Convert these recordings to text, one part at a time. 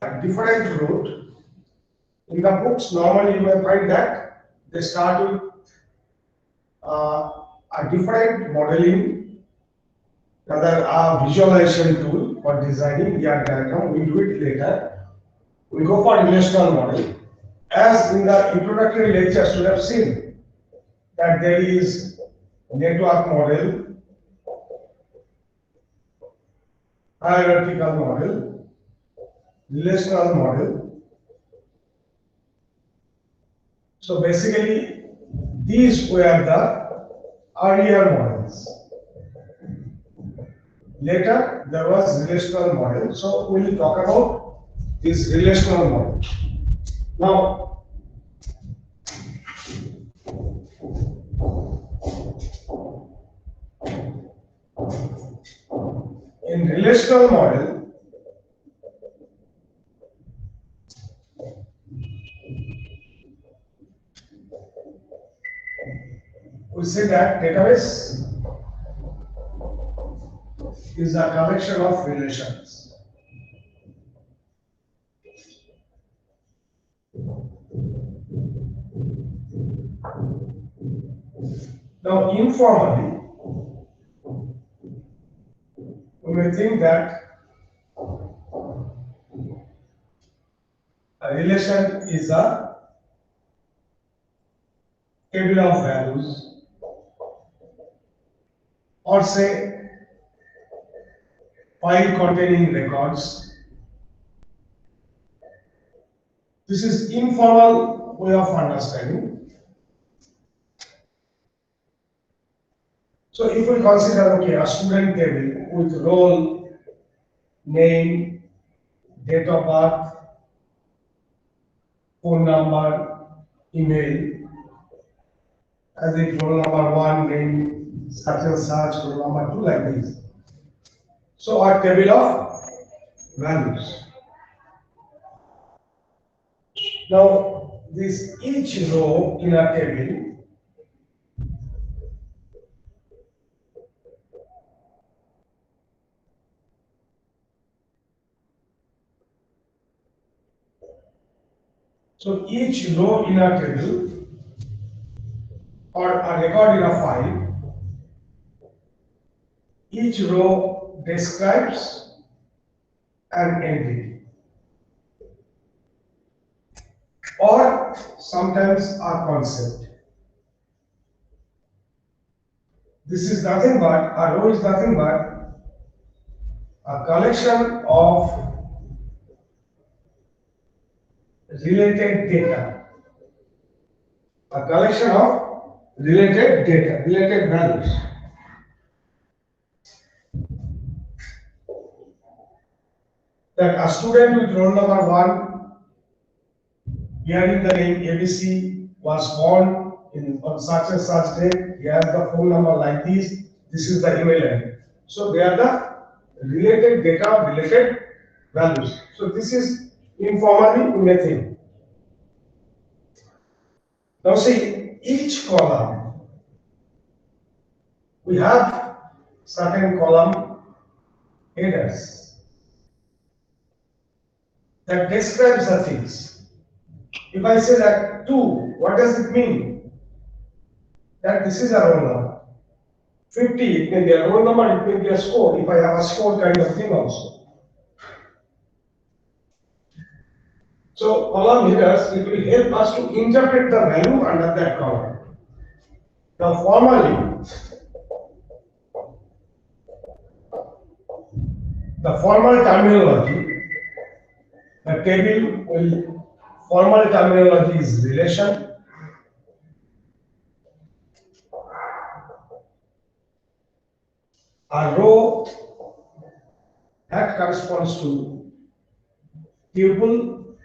A different route. In the books, normally you may find that they start with a different modeling, rather a visualization tool for designing the diagram. We do it later. We go for relational model. As in the introductory lectures, you have seen that there is network model, hierarchical model, relational model. So basically, these were the earlier models. Later, there was relational model. So we will talk about this relational model. Now, in relational model, we say that database is a collection of relations. Now, informally, we may think that a relation is a table of values, or say file containing records. This is informal way of understanding. So if we consider, okay, a student table with role, name, date of birth, phone number, email, as if roll number 1, name, such and such, roll number 2, like this. So a table of values. Now, this each row in a table each row in a table or a record in a file, each row describes an entity or sometimes a concept. This is nothing but, a row is nothing but a collection of related data. A collection of related data, related values. That a student with roll number 1, hearing the name ABC, was born on such and such day, he has the phone number like this, this is the email ID. So they are the related data, related values. So this is informally we may think. Now see, each column, we have certain column headers that describes the things. If I say that 2, what does it mean? That this is a roll number. 50, it may be a roll number, it may be a score, if I have a score kind of thing also. So column headers, it will help us to interpret the value under that column. Now formally, the formal terminology, the table will, formal terminology is relation. A row that corresponds to tuple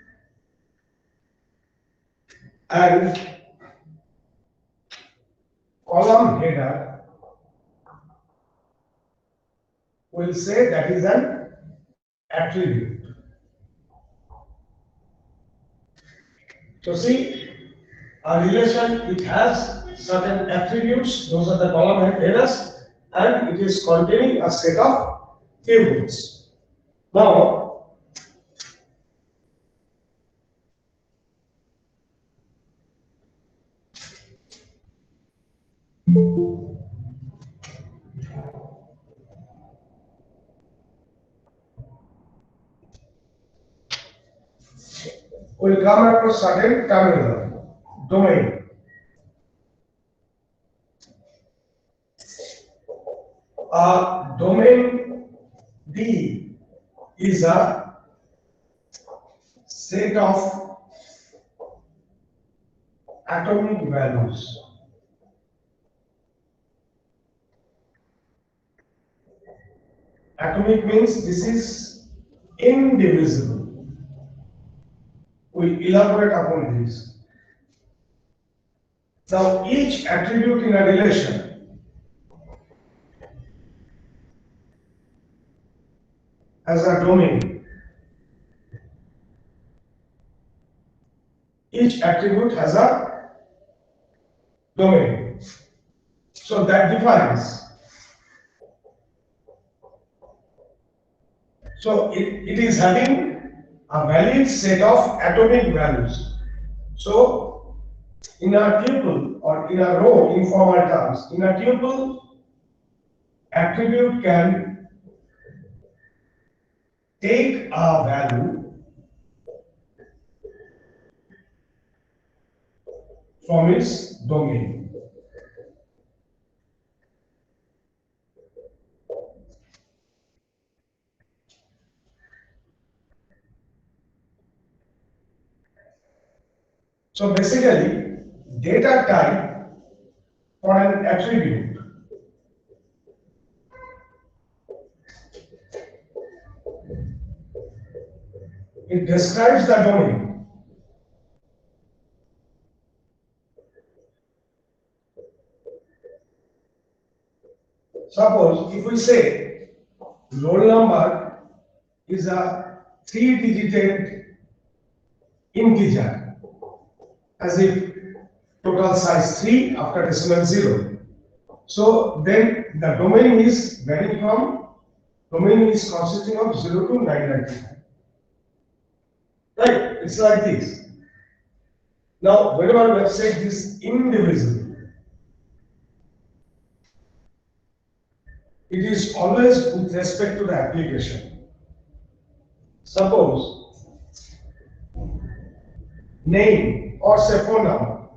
and column header will say that is an attribute. So see, a relation, it has certain attributes, those are the column headers, and it is containing a set of tables. Now, we'll come across certain terminology. Domain. A domain D is a set of atomic values. Atomic means this is indivisible. We elaborate upon this. Now, each attribute in a relation has a domain. Each attribute has a domain. So that defines. So it is having a valid set of atomic values. So in a tuple or in a row, in formal terms, in a tuple, attribute can take a value from its domain. So basically, data type for an attribute it describes the domain. Suppose if we say roll number is a 3-digit integer, as if total size 3 after decimal 0. So then the domain is varying from, domain is consisting of 0 to 995. Right? It's like this. Now, whenever we have said this indivisible, it is always with respect to the application. Suppose name or say phone number.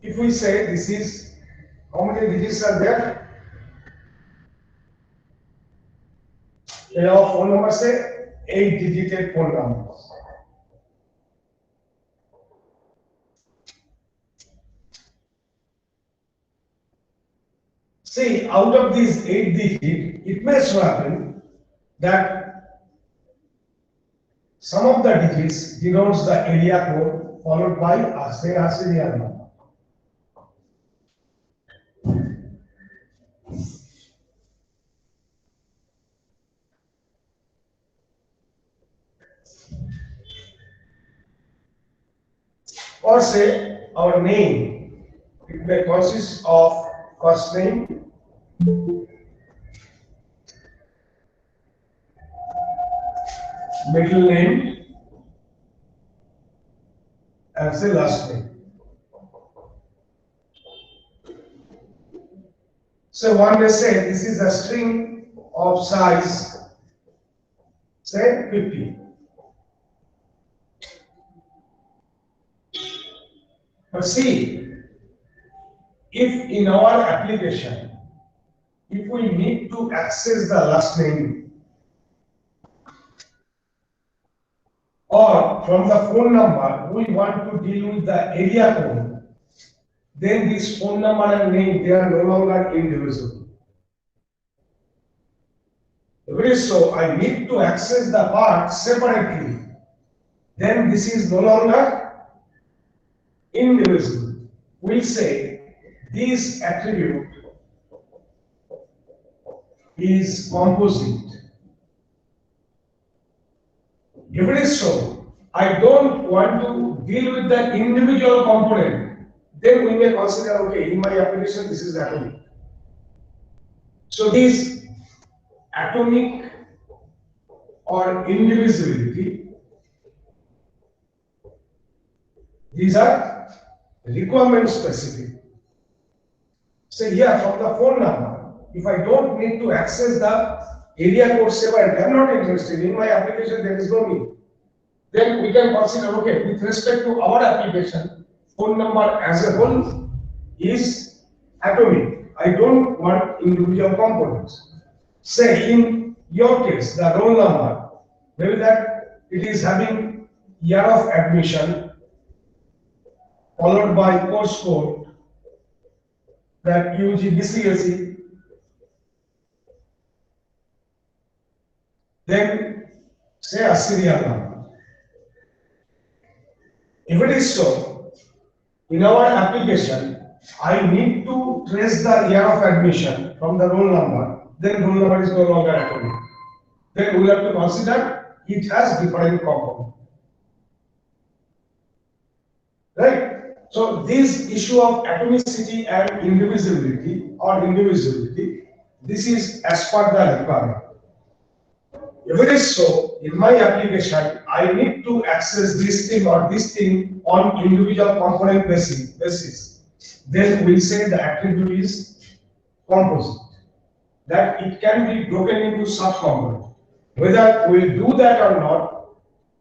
If we say this is, how many digits are there? In our phone number, say 8-digit phone numbers. See, out of these 8 digits, it may so happen that some of the digits denotes the area code followed by a serial number. Or say our name, it may consist of first name, middle name, and say last name. So one may say this is a string of size, say 50. But see, if in our application, if we need to access the last name or from the phone number, we want to deal with the area code, then this phone number and name, they are no longer indivisible. If it is so, I need to access the part separately, then this is no longer indivisible. We'll say this attribute is composite. If it is so, I don't want to deal with the individual component, then we may consider, okay, in my application, this is atomic. So these atomic or indivisibility, these are requirement specific. So here from the phone number, if I don't need to access the area code 7, I am not interested in my application, there is no need. Then we can consider, okay, with respect to our application, phone number as a whole is atomic. I don't want individual components. Say in your case, the roll number, maybe that it is having year of admission followed by course code, that UG BCSE, then say a serial number. If it is so, in our application, I need to trace the year of admission from the roll number, then roll number is no longer atomic. Then we have to consider it has different component. Right? So this issue of atomicity and indivisibility, this is as per the requirement. If it is so, in my application, I need to access this thing or this thing on individual component basis. Then we'll say the attribute is composite, that it can be broken into subcomponents. Whether we'll do that or not,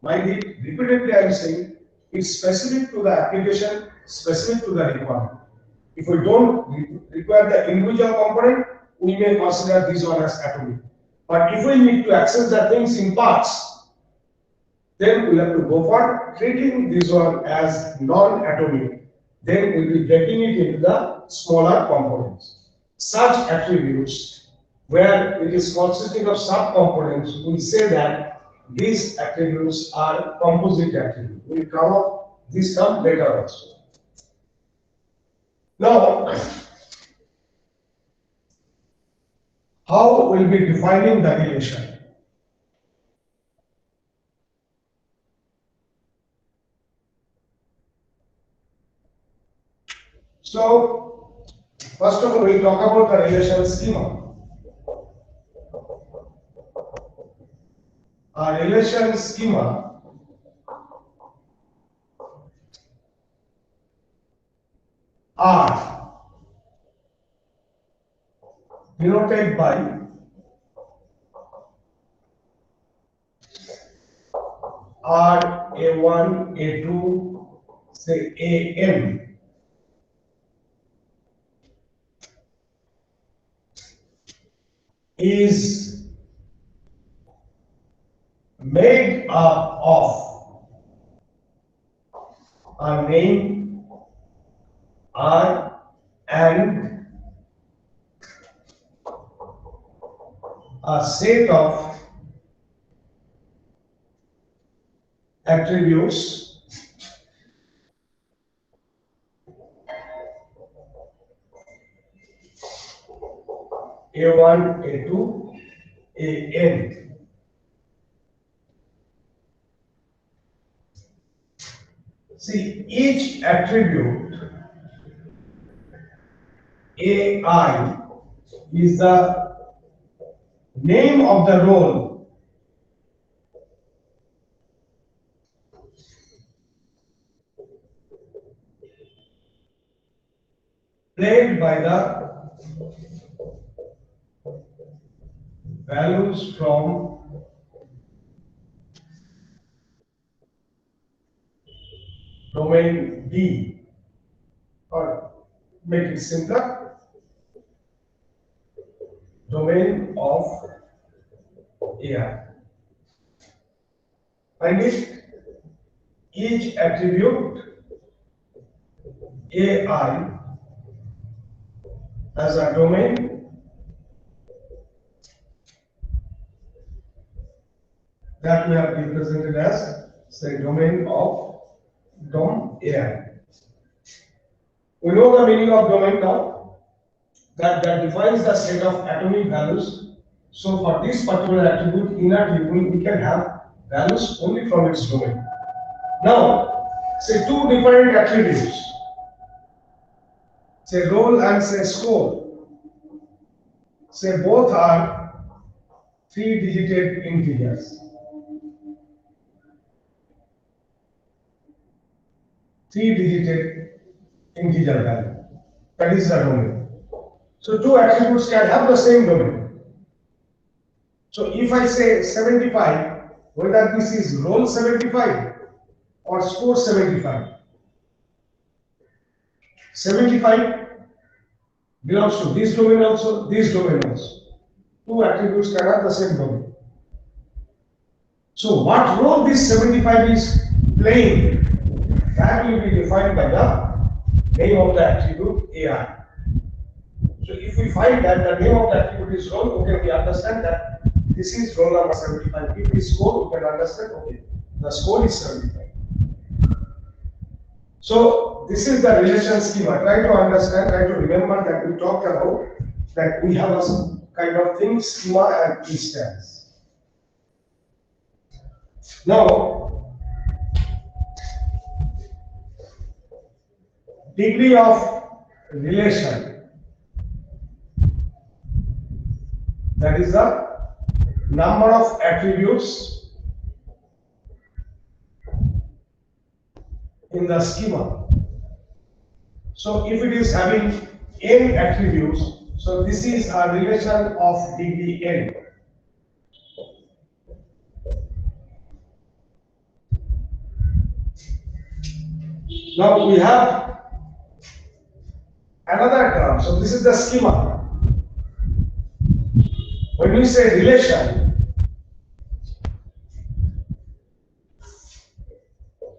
repeatedly I am saying, it's specific to the application, specific to the requirement. If we don't require the individual component, we may consider this one as atomic. But if we need to access the things in parts, then we have to go for treating this one as non-atomic. Then we'll be breaking it into the smaller components. Such attributes, where it is consisting of subcomponents, we say that these attributes are composite attributes. We'll cover this term later also. Now, how we'll be defining the relation? So, first of all, we'll talk about the relation schema. A relation schema are denoted by R, A1, A2, say AM. Is made up of a name R and a set of attributes A1, A2, AN. See, each attribute AI is the name of the role played by the values from domain D, or make it simpler, domain of AI. Find it, each attribute AI as a domain that we have represented as, say, domain of DOM AI. We know the meaning of domain now, that defines the set of atomic values. So for this particular attribute, in a tuple, we can have values only from its domain. Now, say two different attributes, say roll and say score, say both are three-digit integers. Three-digit integer value. That is the domain. So two attributes can have the same domain. So if I say 75, whether this is roll 75 or score 75, 75 belongs to this domain also, this domain also. Two attributes can have the same domain. So what role this 75 is playing, that will be defined by the name of the attribute AI. So if we find that the name of the attribute is roll, okay, we understand that this is roll number 75. If it is score, we can understand, okay, the score is 75. So this is the relation schema. Try to understand, try to remember that we talked about that we have a kind of thing, schema and instance. Now, degree of relation, that is the number of attributes in the schema. So if it is having n attributes, so this is a relation of degree n. Now we have another term. So this is the schema. When we say relation,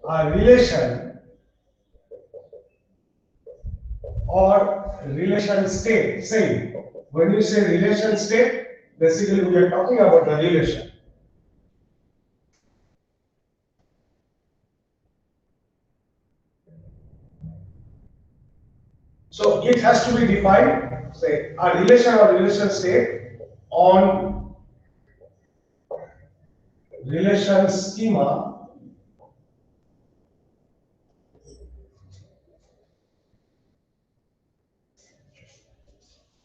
a relation or relation state, same. When you say relation state, basically we are talking about the relation. So it has to be defined, say, a relation or relation state on relation schema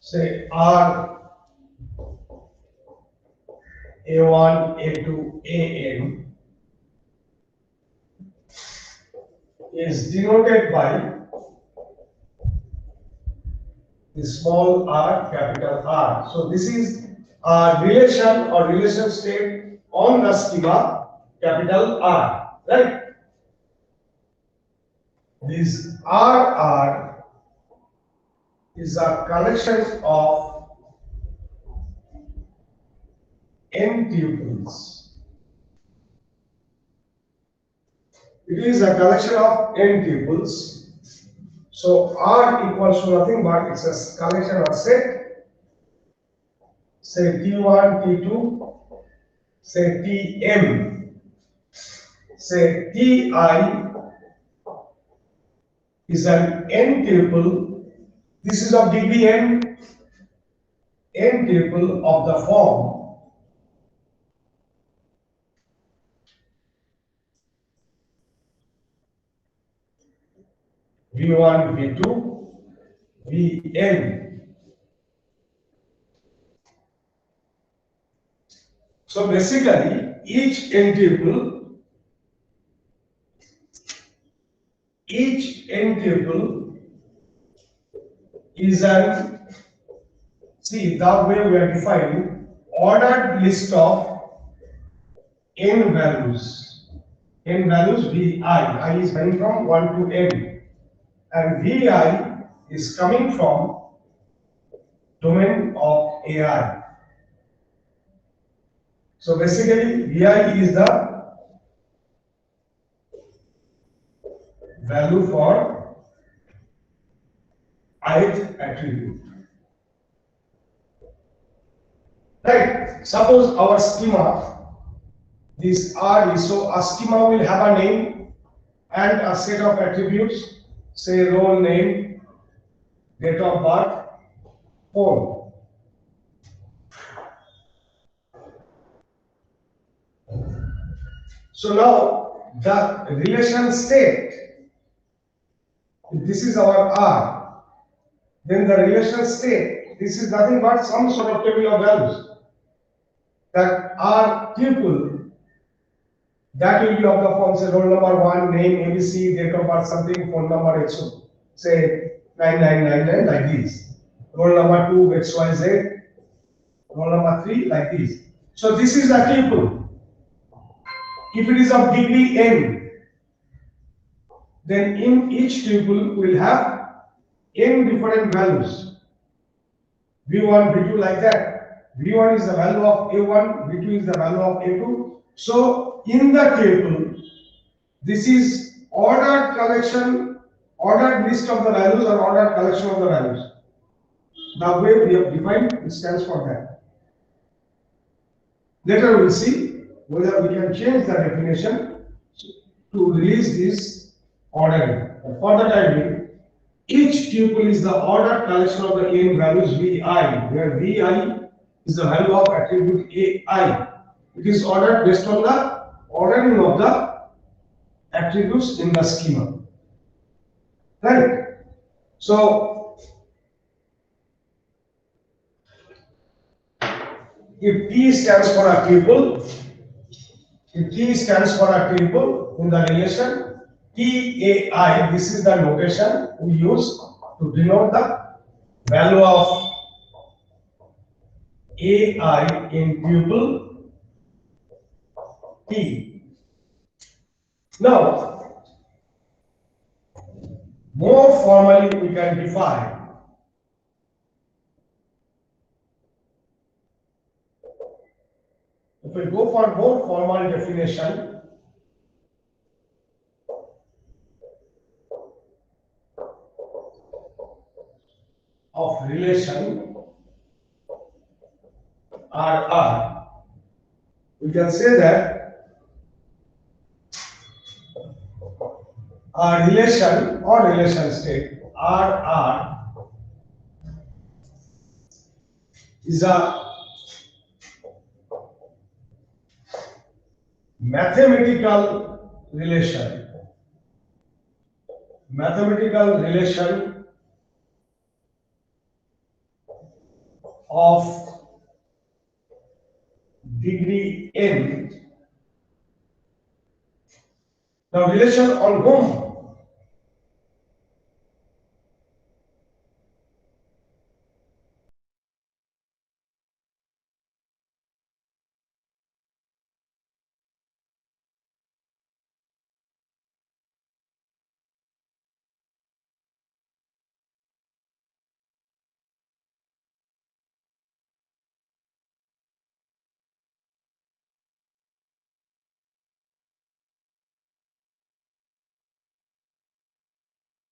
say R A1, A2, AN is denoted by the small r, capital R. So this is a relation or relation state on the schema, capital R, right? This RR is a collection of n tuples. It is a collection of n tuples. So R equals to nothing but it's a collection of set, say T1, T2, say Tm, say Ti is an n tuple. This is of degree n tuple of the form V1, V2, Vn. So basically, each n tuple is an, see, the way we are defining ordered list of n values. N values Vi. I is coming from 1 to n. And Vi is coming from domain of AI. So basically, Vi is the value for ith attribute. Right? Suppose our schema, this R is, so a schema will have a name and a set of attributes, say role name, date of birth, phone. So now the relation state, if this is our R, then the relation state, this is nothing but some sort of table of values that are tuple, that will be of the form, say roll number 1, name ABC, date of birth something, phone number XO, say 9999 like this. Roll number 2 XYZ, roll number 3 like this. So this is a tuple. If it is of degree n, then in each tuple will have n different values. V1, V2 like that. V1 is the value of A1, V2 is the value of A2. So in the tuple, this is ordered collection, ordered list of the values or ordered collection of the values. The way we have defined, it stands for that. Later we will see whether we can change the definition to release this ordering. But for the time being, each tuple is the ordered collection of the n values Vi, where Vi is the value of attribute Ai. It is ordered based on the ordering of the attributes in the schema. Right? So, if T stands for a tuple, if T stands for a tuple in the relation TAI, this is the notation we use to denote the value of AI in tuple T. Now, more formally we can define if we go for more formal definition, of relation RR, we can say that a relation or relation state RR is a mathematical relation of degree n. Now, relation on whom?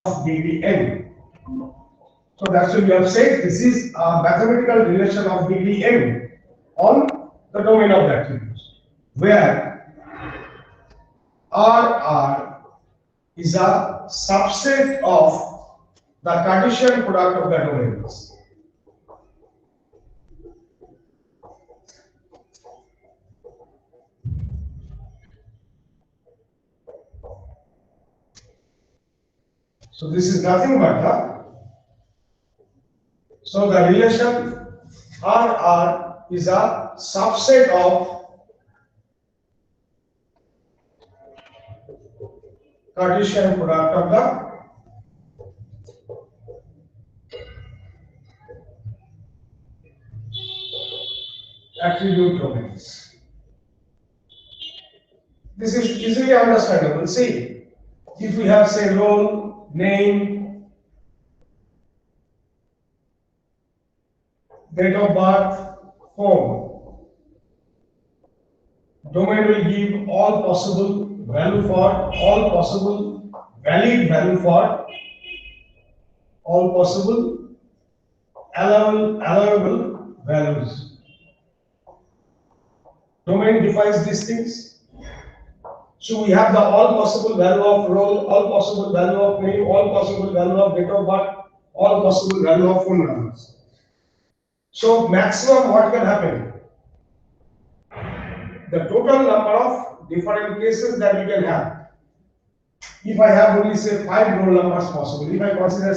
Of degree n. So that's why we have said this is a mathematical relation of degree n on the domain of the attributes, where RR is a subset of the Cartesian product of the domains. So this is nothing but the relation RR is a subset of Cartesian product of the attribute domains. This is easily understandable. See, if we have, say, role, name, date of birth, phone, domain will give all possible value for all possible valid value for all possible allowable values. Domain defines these things. So we have the all possible value of role, all possible value of name, all possible value of date of birth, all possible value of phone numbers. So maximum what can happen? The total number of different cases that you can have. If I have only say 5 roll numbers possible, if I consider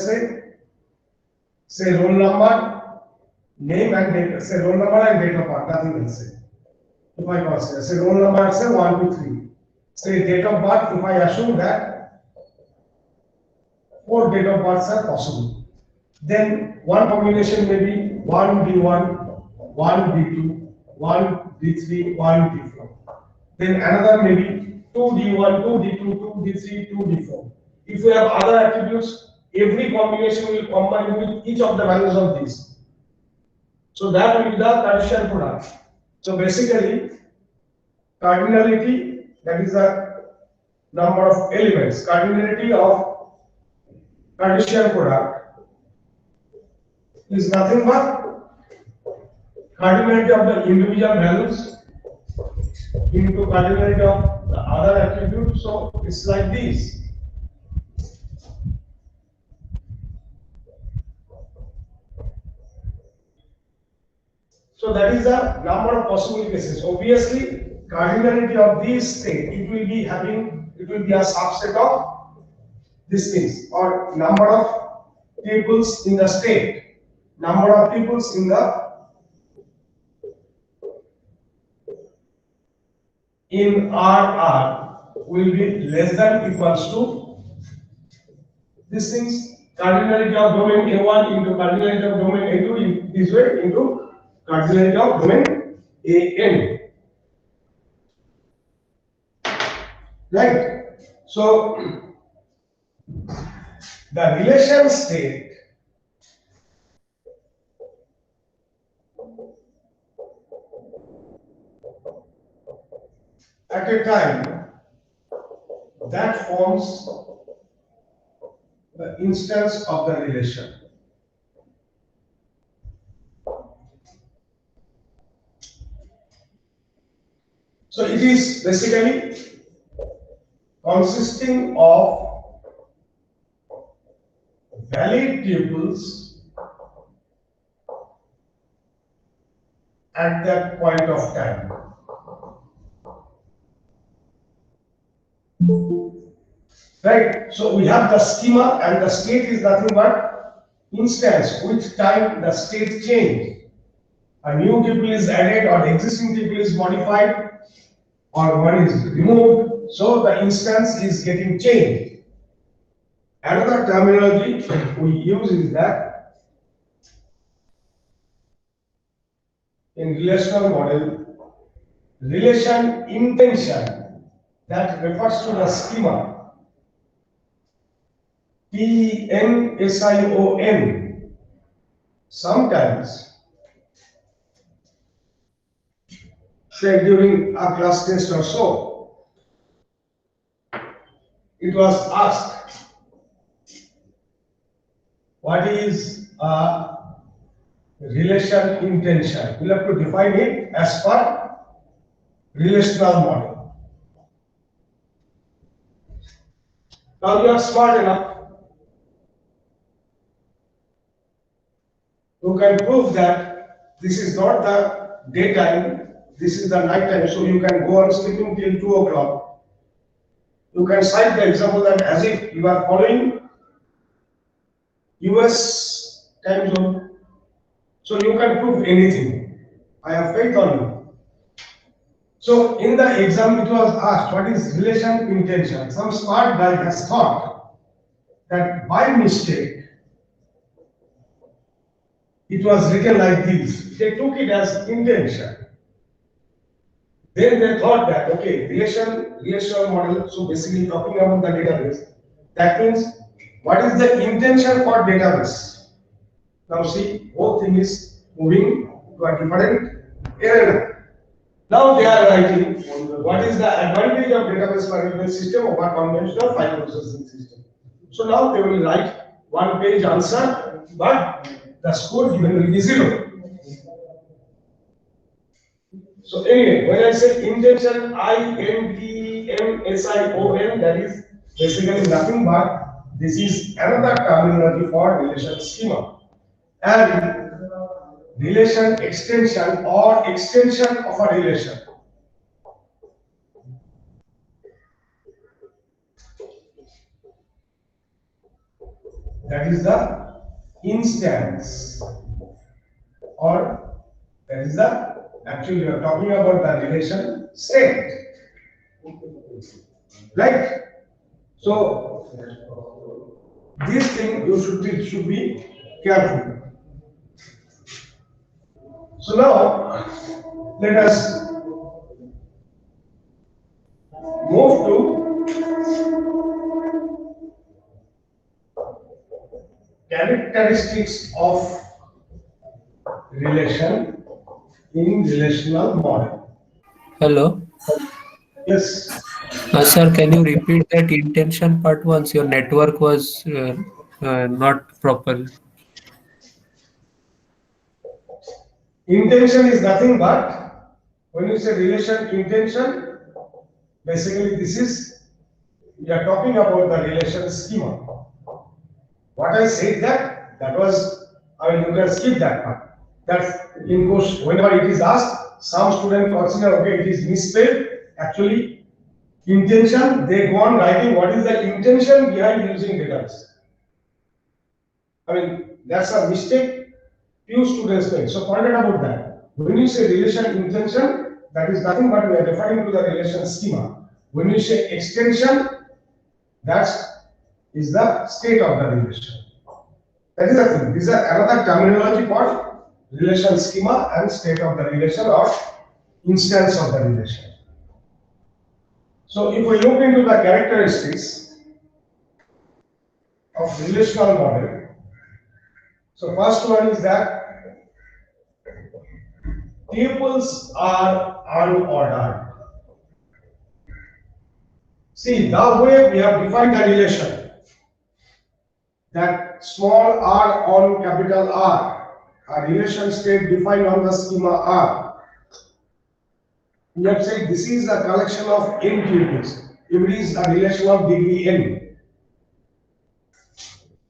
say roll number, name and date, say roll number and date of birth, nothing else. If I consider say roll number, say 1, 2, 3. Say date of birth, if I assume that 4 date of births are possible, then one combination may be 1D1, 1D2, 1D3, 1D4. Then another may be 2D1, 2D2, 2D3, 2D4. If we have other attributes, every combination will combine with each of the values of these. So that will be the Cartesian product. So basically, cardinality, that is the number of elements, cardinality of Cartesian product is nothing but cardinality of the individual values into cardinality of the other attributes. So it's like this. So that is the number of possible cases. Obviously, cardinality of this state, it will be a subset of these things, or number of tuples in the state, number of tuples in RR will be less than equals to these things. Cardinality of domain A1 into cardinality of domain A2 in this way into cardinality of domain AN. Right? So the relation state at a time that forms the instance of the relation. So it is basically consisting of valid tuples at that point of time. Right? So we have the schema, and the state is nothing but instance which time the state changed. A new tuple is added, or the existing tuple is modified, or one is removed. So the instance is getting changed. Another terminology we use is that in relational model, relation intension, that refers to the schema. TENSION. Sometimes, say during a class test or so, it was asked, what is a relation intension? We'll have to define it as per relational model. Now you are smart enough, you can prove that this is not the daytime, this is the night time, so you can go on sleeping till 2 o'clock. You can cite the example that as if you are following US time zone. So you can prove anything. I have faith on you. So in the exam it was asked, what is relation intension? Some smart guy has thought that by mistake it was written like this. They took it as intention. Then they thought that, okay, relational model, so basically talking about the database, that means what is the intention for database? Now see, whole thing is moving to a different area. Now they are writing what is the advantage of database management system over conventional file processing system. So now they will write one page answer, but the score given will be 0. So anyway, when I say intention, INTENSION, that is basically nothing but this is another terminology for relation schema. And relation extension or extension of a relation. that is the instance, or that is the, actually we are talking about the relation state, right? So this thing you should be careful. So now let us move to characteristics of relation in relational model. Hello. Yes, Sir, can you repeat that intention part once? Your network was not proper. intention is nothing but, when you say relation intention, basically this is, we are talking about the relation schema. What I said that was, I mean, you can skip that part. That's in course, whenever it is asked, some student consider, okay, it is misspelled. Actually, intention, they go on writing what is the intention behind using database. I mean, that's a mistake few students make. So forget about that. When you say relation intention, that is nothing but we are referring to the relation schema. When you say extension, that is the state of the relation. That is the thing. These are another terminology for relation schema and state of the relation or instance of the relation. So if we look into the characteristics of relational model, so first one is that tuples are unordered. See, the way we have defined the relation, that small r on capital R, a relation state defined on the schema R. We have said this is a collection of n tuples. If it is a relation of degree n.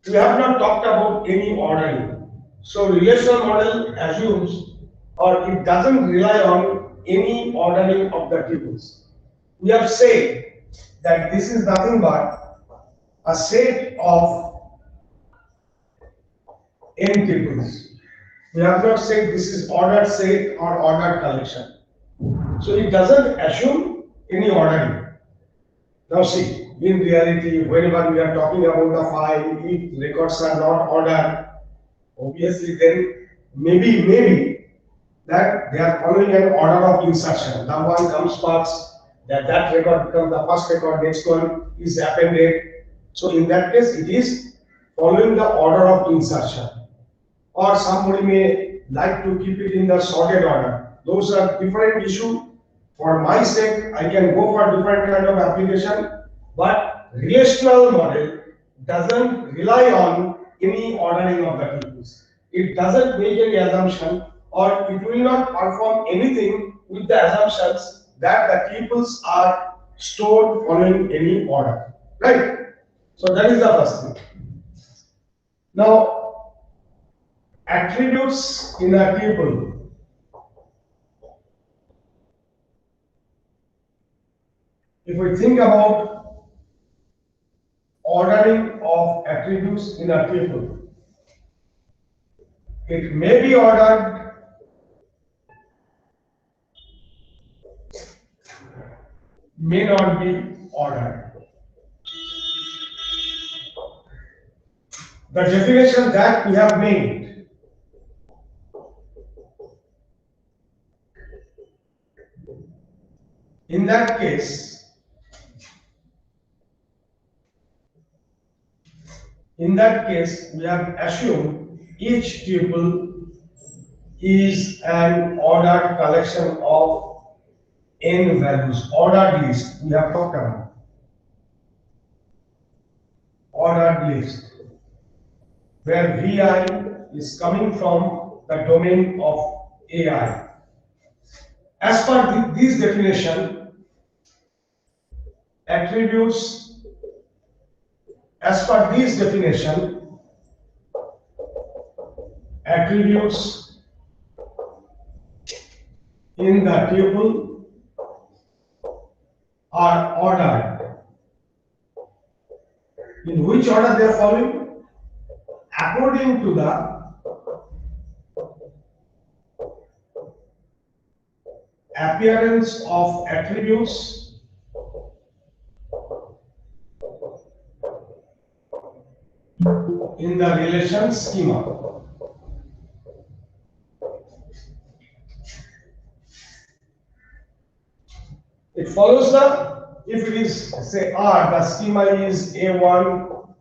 We have not talked about any ordering. So relational model assumes, or it doesn't rely on any ordering of the tuples. We have said that this is nothing but a set of n tuples. We have not said this is ordered set or ordered collection. So it doesn't assume any ordering. Now see, in reality, whenever we are talking about the file, if records are not ordered, obviously then maybe that they are following an order of insertion. The one comes first, that record becomes the first record, next one is appended. So in that case, it is following the order of insertion. Or somebody may like to keep it in the sorted order. Those are different issue. For my sake, I can go for different kind of application, but relational model doesn't rely on any ordering of the tuples. It doesn't make any assumption, or it will not perform anything with the assumptions that the tuples are stored following any order. Right? So that is the first thing. Now, attributes in a tuple. If we think about ordering of attributes in a tuple, it may be ordered, may not be ordered. The definition that we have made, in that case, we have assumed each tuple is an ordered collection of n values, ordered list. We have talked about ordered list, where Vi is coming from the domain of AI. As per this definition, attributes, as per this definition, attributes in the tuple are ordered. In which order they are following? according to the appearance of attributes in the relation schema. It follows if it is, say, R, the schema is A1,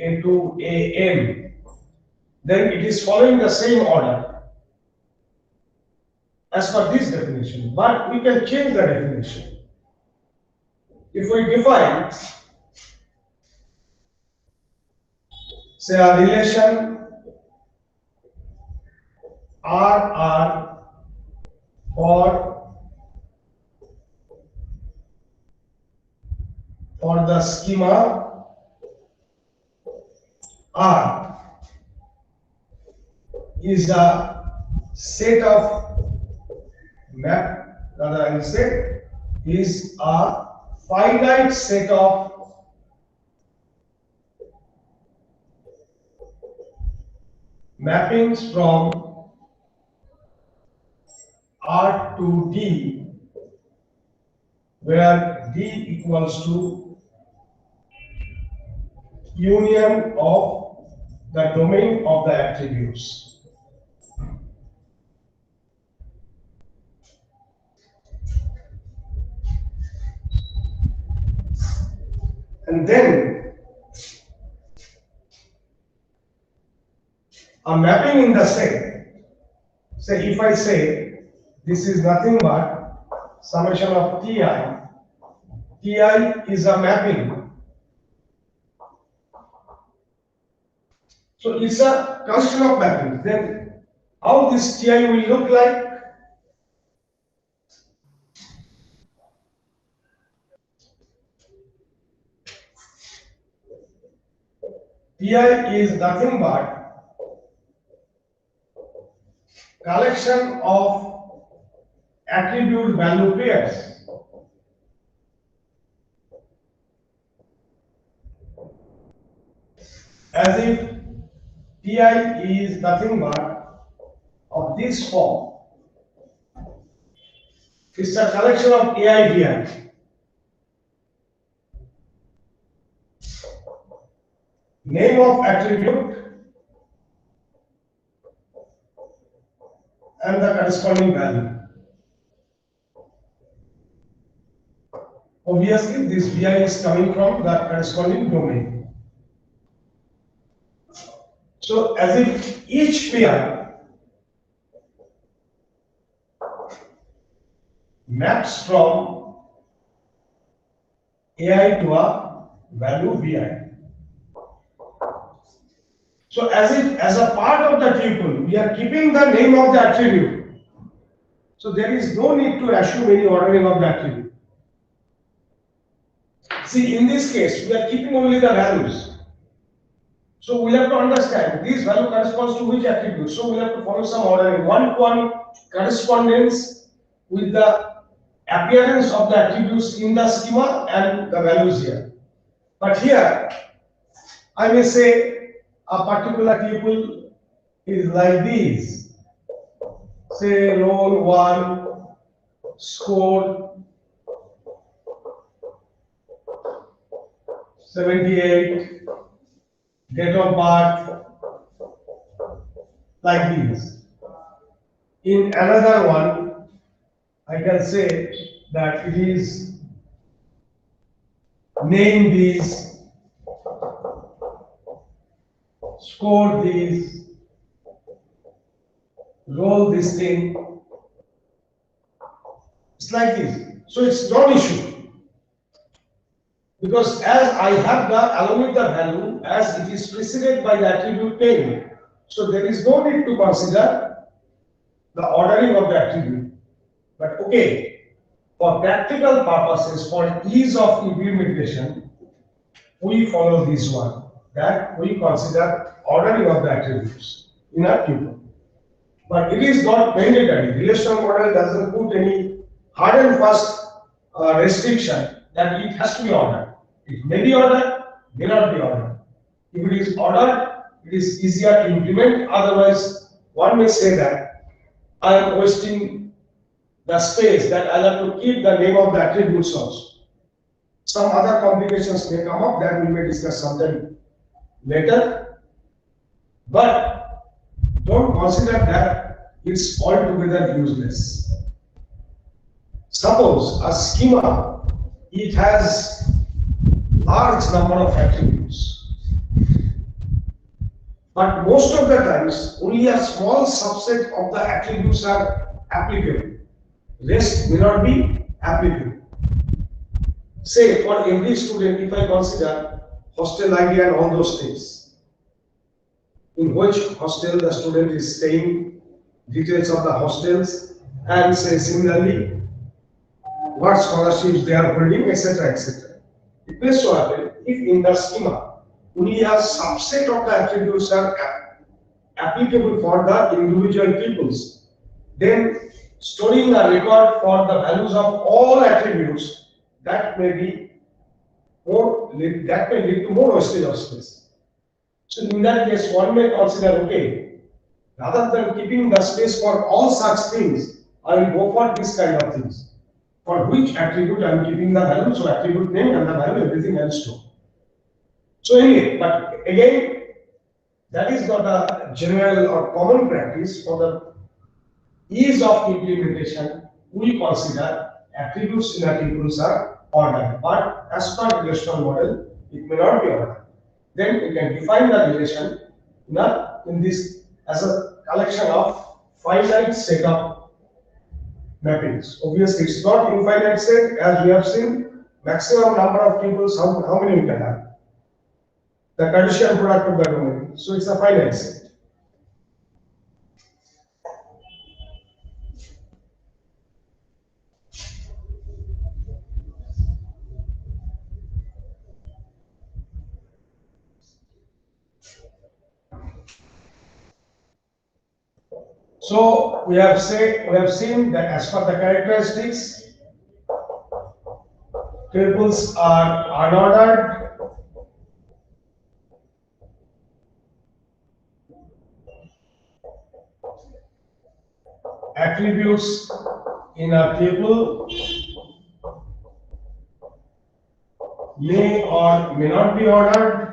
A2, AN, then it is following the same order as per this definition, but we can change the definition. If we define, say, a relation RR for the schema R is a set of rather I will say is a finite set of mappings from R to D, where D equals to union of the domain of the attributes. And then a mapping in the set. Say if I say this is nothing but summation of Ti, Ti is a mapping. So it's a constant of mapping. Then how this Ti will look like? Ti is nothing but collection of attribute value pairs. As if Ti is nothing but of this form. It's a collection of AI Di. Name of attribute and the corresponding value. Obviously, this Vi is coming from the corresponding domain. So, as if each pair maps from AI to a value Vi. So, as a part of the tuple, we are keeping the name of the attribute. So, there is no need to assume any ordering of the attribute. See, in this case, we are keeping only the values. So we have to understand this value corresponds to which attribute. So we have to follow some ordering. One correspondence with the appearance of the attributes in the schema and the values here. But here, I may say a particular tuple is like this. Say roll 1, score 78. Date of birth, like this. In another one, I can say that it is name these, score these, roll this thing. It's like this. So it's not issue. Because as I have the along with the value, as it is preceded by the attribute name, so there is no need to consider the ordering of the attribute. But okay, for practical purposes, for ease of implementation, we follow this one, that we consider ordering of the attributes in a tuple. But it is not mandatory. Relational model doesn't put any hard and fast restriction that it has to be ordered. It may be ordered, may not be ordered. If it is ordered, it is easier to implement. Otherwise, one may say that I am wasting the space, that I have to keep the name of the attributes also. Some other complications may come up that we may discuss sometime later. But don't consider that it's altogether useless. Suppose a schema, it has large number of attributes, but most of the times only a small subset of the attributes are applicable. Rest may not be applicable. Say for every student, if I consider hostel ID and all those things, in which hostel the student is staying, details of the hostels, and say similarly what scholarships they are holding, etc., etc. It may so happen if in the schema only a subset of the attributes are applicable for the individual pupils, then storing a record for the values of all attributes, that may be more, that may lead to more wastage of space. So in that case, one may consider, okay, rather than keeping the space for all such things, I will go for this kind of things. For which attribute I am keeping the value, so attribute name and the value, everything else too. So anyway, but again, that is not a general or common practice. For the ease of implementation, we consider attributes in attributes are ordered, but as per relational model, it may not be ordered. Then we can define the relation in this as a collection of finite set of mappings. Obviously, it's not infinite set, as we have seen. Maximum number of tuples, how many we can have? The Cartesian product of the domain. So it's a finite set. So we have seen that as per the characteristics, tuples are unordered. Attributes in a tuple may or may not be ordered.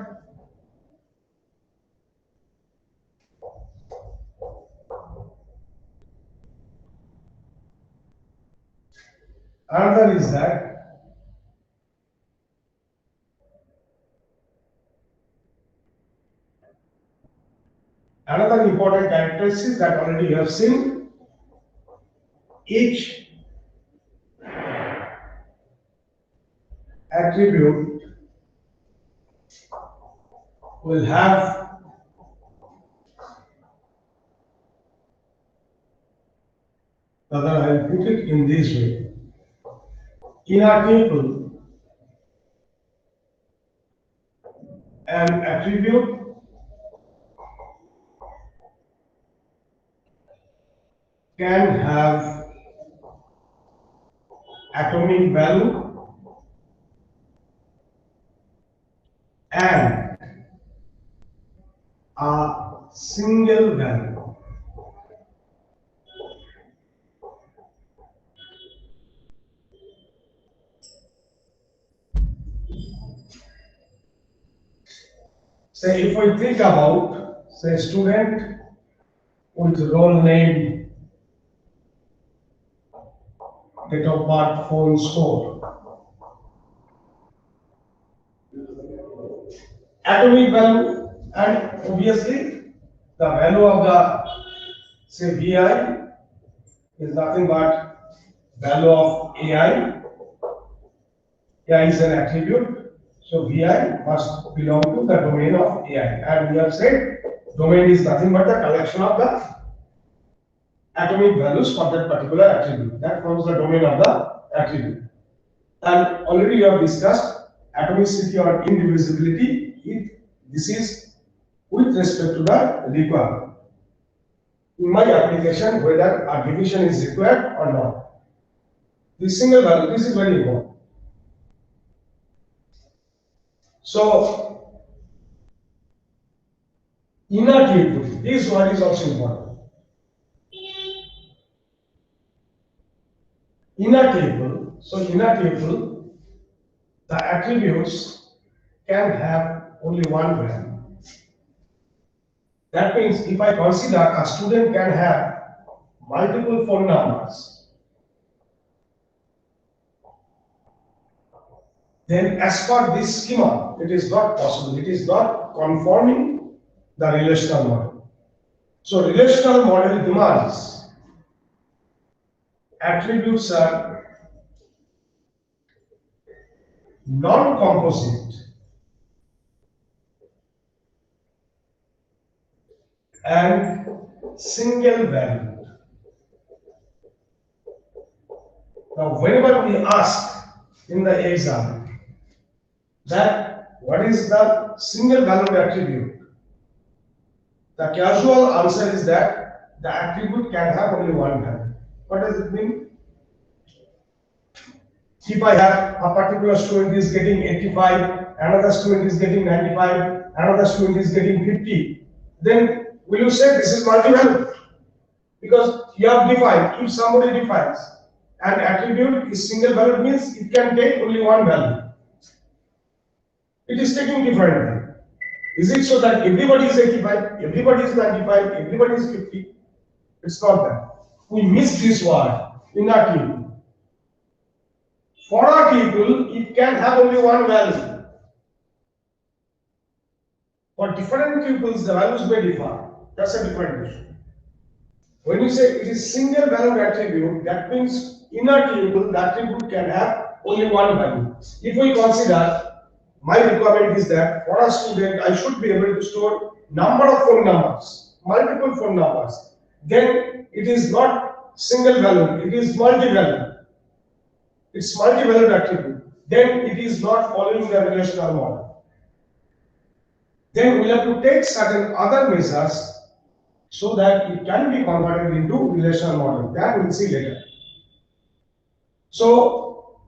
Another is that another important characteristic that already you have seen, each attribute will have rather I will put it in this way. In a tuple, an attribute can have atomic value and a single value. Say if we think about, say, student with role name, date of birth, phone, score. Atomic value, and obviously the value of the, say, Vi is nothing but value of AI. AI is an attribute, so Vi must belong to the domain of AI. And we have said domain is nothing but the collection of the atomic values for that particular attribute. That forms the domain of the attribute. And already you have discussed atomicity or indivisibility. This is with respect to the requirement. In my application, whether a division is required or not. This single value, this is very important. So, Inner tuple. This word is also important. Inner tuple. So inner tuple, the attributes can have only one value. That means if I consider a student can have multiple phone numbers, then as per this schema, it is not possible. It is not conforming the relational model. So relational model demands attributes are non-composite and single valued. Now, whenever we ask in the exam that what is the single valued attribute, the casual answer is that the attribute can have only one value. What does it mean? If I have a particular student is getting 85, another student is getting 95, another student is getting 50, then will you say this is multi-value? Because you have defined, if somebody defines an attribute is single value means it can take only one value. It is taking different value. Is it so that everybody is 85, everybody is 95, everybody is 50? It's not that. We miss this word in our tuple. For our tuple, it can have only one value. For different tuples, the values may differ. That's a different issue. When you say it is single value attribute, that means in a tuple, the attribute can have only one value. If we consider my requirement is that for a student, I should be able to store number of phone numbers, multiple phone numbers. Then it is not single value, it is multi-value. It's multi-valued attribute. Then it is not following the relational model. Then we have to take certain other measures so that it can be converted into relational model. That we'll see later. So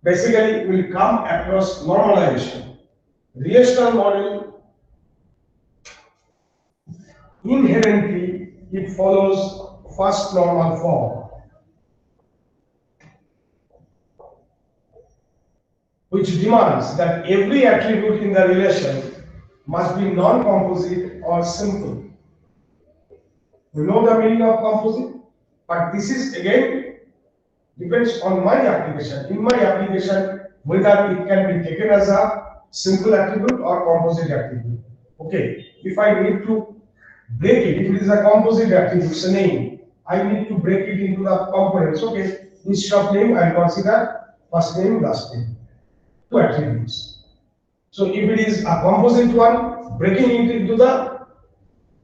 basically we'll come across normalization. Relational model inherently it follows first normal form, which demands that every attribute in the relation must be non-composite or simple. You know the meaning of composite, but this is again depends on my application. In my application, whether it can be taken as a simple attribute or composite attribute. Okay, if I need to break it, if it is a composite attribute, it's a name, I need to break it into the components. Okay, instead of name, I consider first name, last name, two attributes. So if it is a composite one, breaking it into the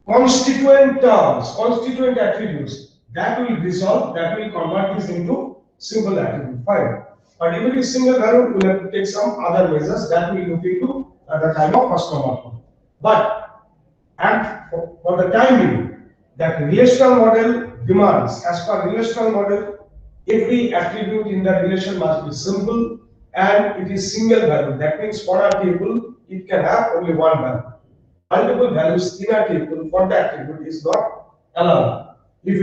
constituent terms, constituent attributes, that will resolve, that will convert this into simple attribute. Fine. But if it is single value, we'll have to take some other measures that we look into at the time of first normal. But and for the time being, that relational model demands, as per relational model, every attribute in the relation must be simple and it is single value. That means for a table, it can have only one value. Multiple values in a table for the attribute is not allowed. If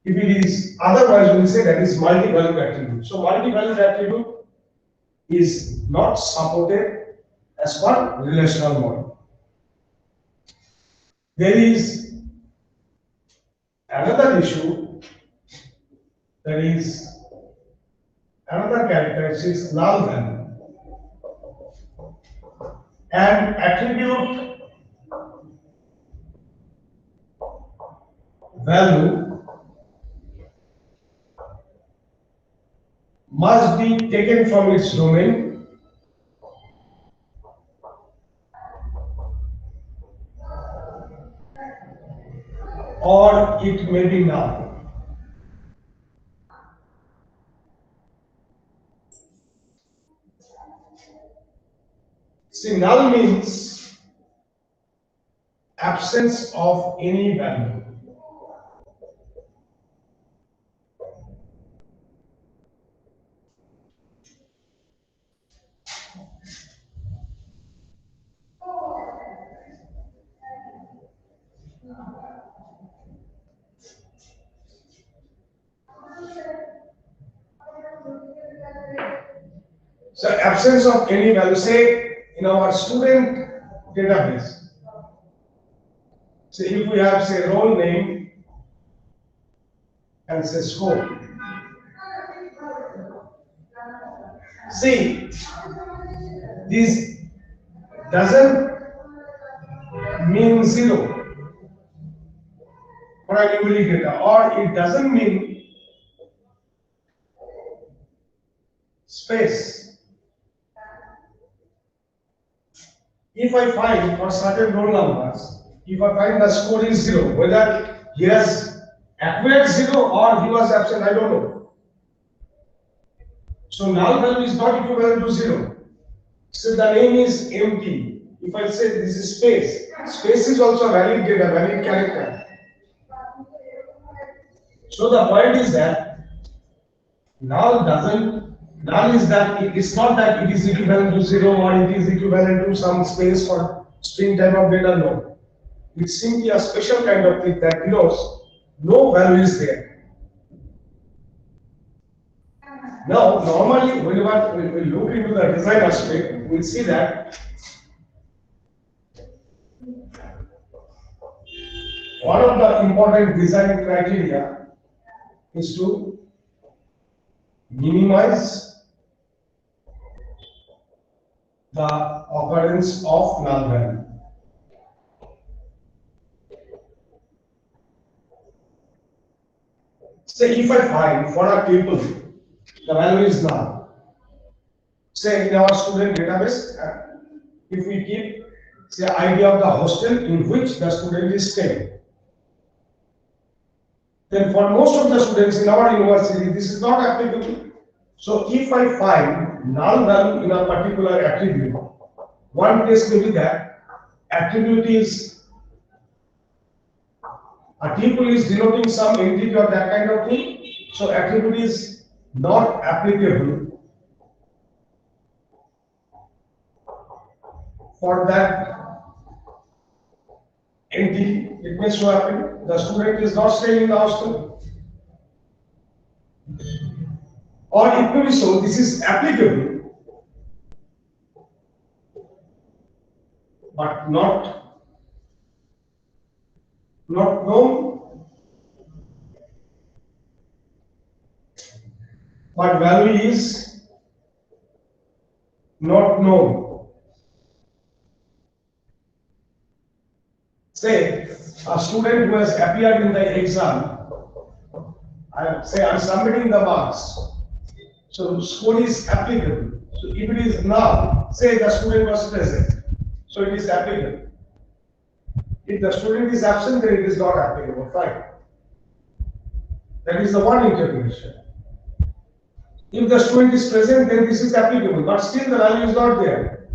it is otherwise, we will say that is multi-valued attribute. So multi-valued attribute is not supported as per relational model. There is another issue, that is another characteristic is null value. An attribute value must be taken from its domain or it may be null. See, null means absence of any value. So absence of any value, say in our student database. So if we have say role name and say score. See, this doesn't mean zero for a numeric data, or it doesn't mean space. If I find for certain roll numbers, if I find the score is zero, whether he has acquired zero or he was absent, I don't know. So null value is not equivalent to zero. So the name is empty. If I say this is space, space is also a valid data, valid character. So the point is that null is that it is not that it is equivalent to zero or it is equivalent to some space for string type of data. No. It's simply a special kind of thing that denotes no value is there. Now, normally, whenever we look into the design aspect, we'll see that one of the important design criteria is to minimize the occurrence of null value. Say if I find for a tuple the value is null. Say in our student database, if we keep say ID of the hostel in which the student is staying, then for most of the students in our university, this is not applicable. So if I find null value in a particular attribute, one case may be that attribute is a tuple is denoting some entity or that kind of thing. So attribute is not applicable for that entity. It may so happen the student is not staying in the hostel. Or it may be so, this is applicable, but not known, but value is not known. Say a student who has appeared in the exam, I'm submitting the marks. So score is applicable. So if it is now, say the student was present, so it is applicable. If the student is absent, then it is not applicable. Fine. That is the one interpretation. If the student is present, then this is applicable, but still the value is not there.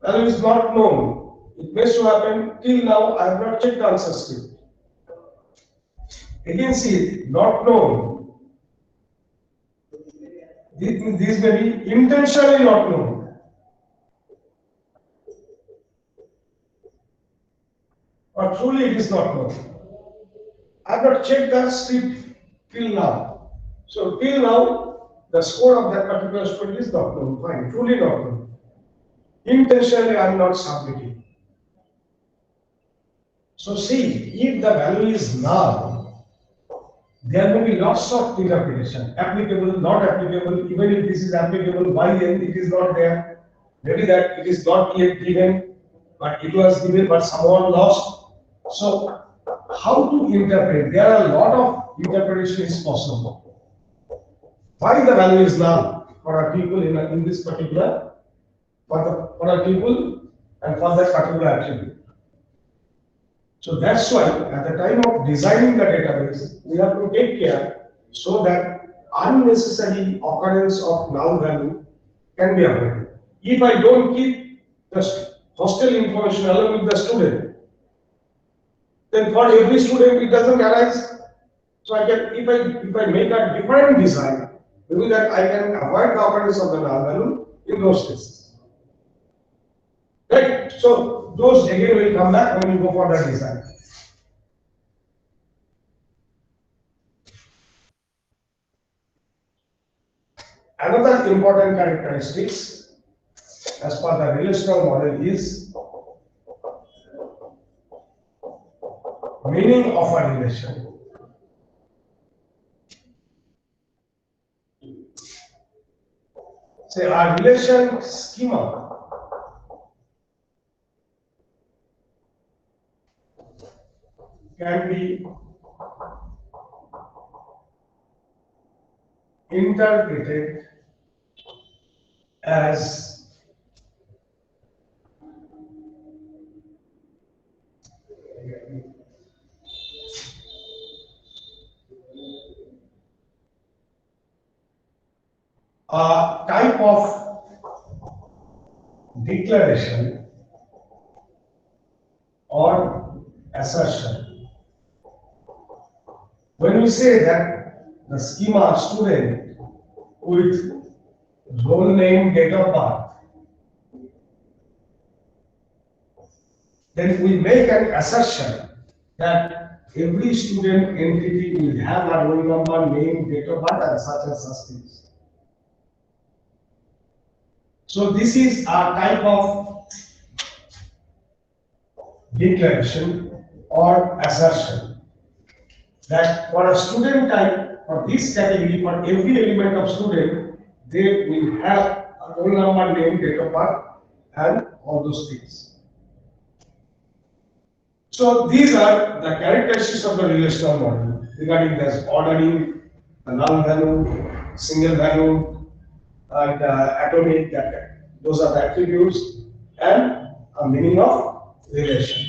Value is not known. It may so happen till now I have not checked the answer script. Again, see, not known. These may be intentionally not known. Or truly it is not known. I have not checked the script till now. So till now, the score of that particular student is not known. Fine, truly not known. Intentionally I am not submitting. So see, if the value is null, there may be lots of interpretation, applicable, not applicable. Even if this is applicable, why then it is not there? Maybe that it is not yet given, but it was given, but someone lost. So how to interpret? There are a lot of interpretations possible. Why the value is null for a tuple in this particular, for a tuple and for that particular attribute. So that's why at the time of designing the database, we have to take care so that unnecessary occurrence of null value can be avoided. If I don't keep the hostel information along with the student, then for every student it doesn't arise. So I can, if I make a different design, maybe that I can avoid the occurrence of the null value in those cases. Right? So those again will come back when you go for the design. Another important important characteristics as per the relational model is meaning of a relation. Say our relation schema can be interpreted as a type of declaration or assertion. When we say that the schema student with role name, date of birth, then we make an assertion that every student entity will have a roll number, name, date of birth, and such things. So this is a type of declaration or assertion that for a student type, for this category, for every element of student, they will have a roll number, name, date of birth, and all those things. So these are the characteristics of the relational model regarding this ordering, the null value, single value, and atomic. Those are the attributes and a meaning of relation.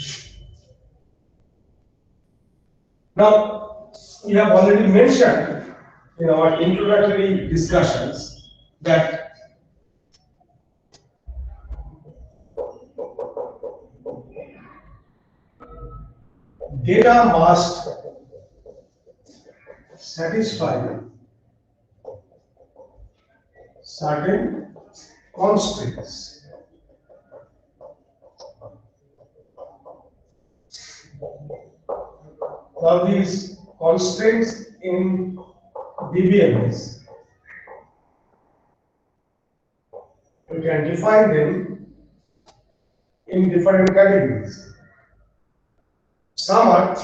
Now, we have already mentioned in our introductory discussions that data must satisfy certain constraints. Now these constraints in DBMS, you can define them in different categories. Some are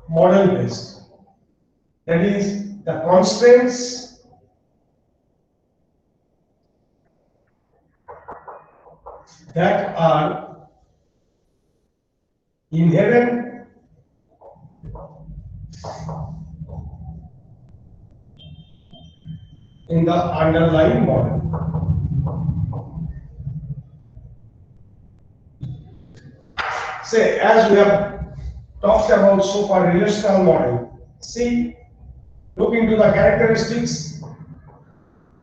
model based, that is, the constraints that are inherent in the underlying model. Say, as we have talked about so far relational model, see, look into the characteristics.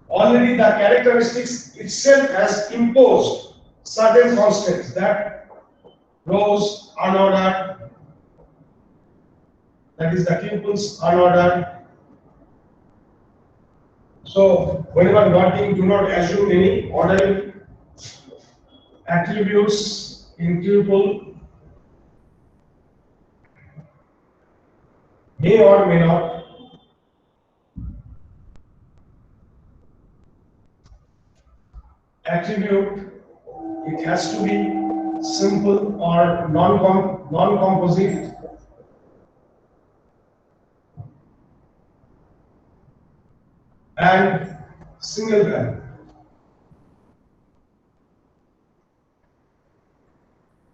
Already the characteristics itself has imposed certain constraints that rows unordered, that is the tuples unordered. So whenever working, do not assume any ordering. Attributes in tuple may or may not. Attribute, it has to be simple or non-composite. And single value.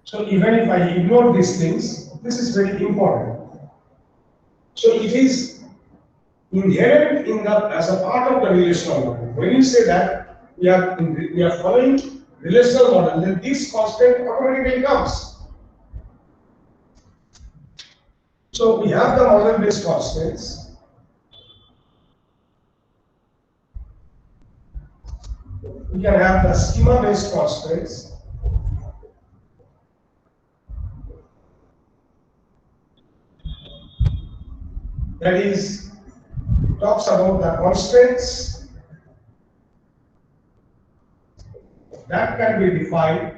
So even if I ignore these things, this is very important. So it is inherent in the as a part of the relational model. When you say that we are following relational model, then this constant automatically comes. So we have the model-based constants. We can have the schema-based constants. That is, talks about the constraints that can be defined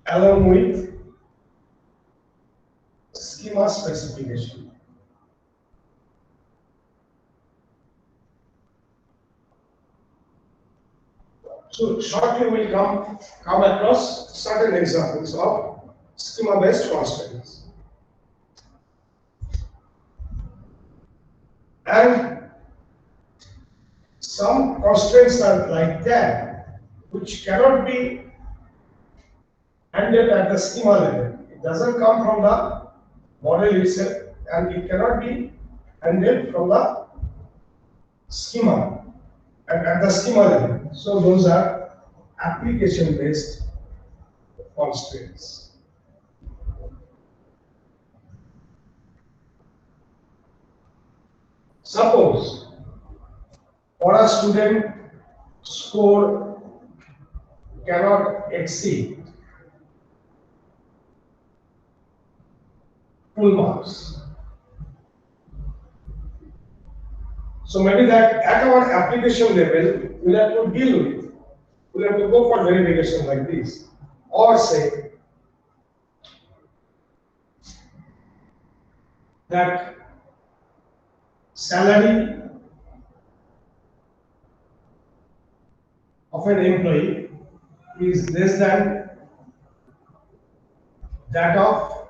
along with application. So shortly we'll come across certain examples of schema-based constraints. And some constraints are like that, which cannot be handled at the schema level. It doesn't come from the model itself, and it cannot be handled from the schema and at the schema level. So those are application-based constraints. Suppose for a student score cannot exceed full marks. So maybe that at our application level, we'll have to deal with it. We'll have to go for verification like this. Or say that salary of an employee is less than that of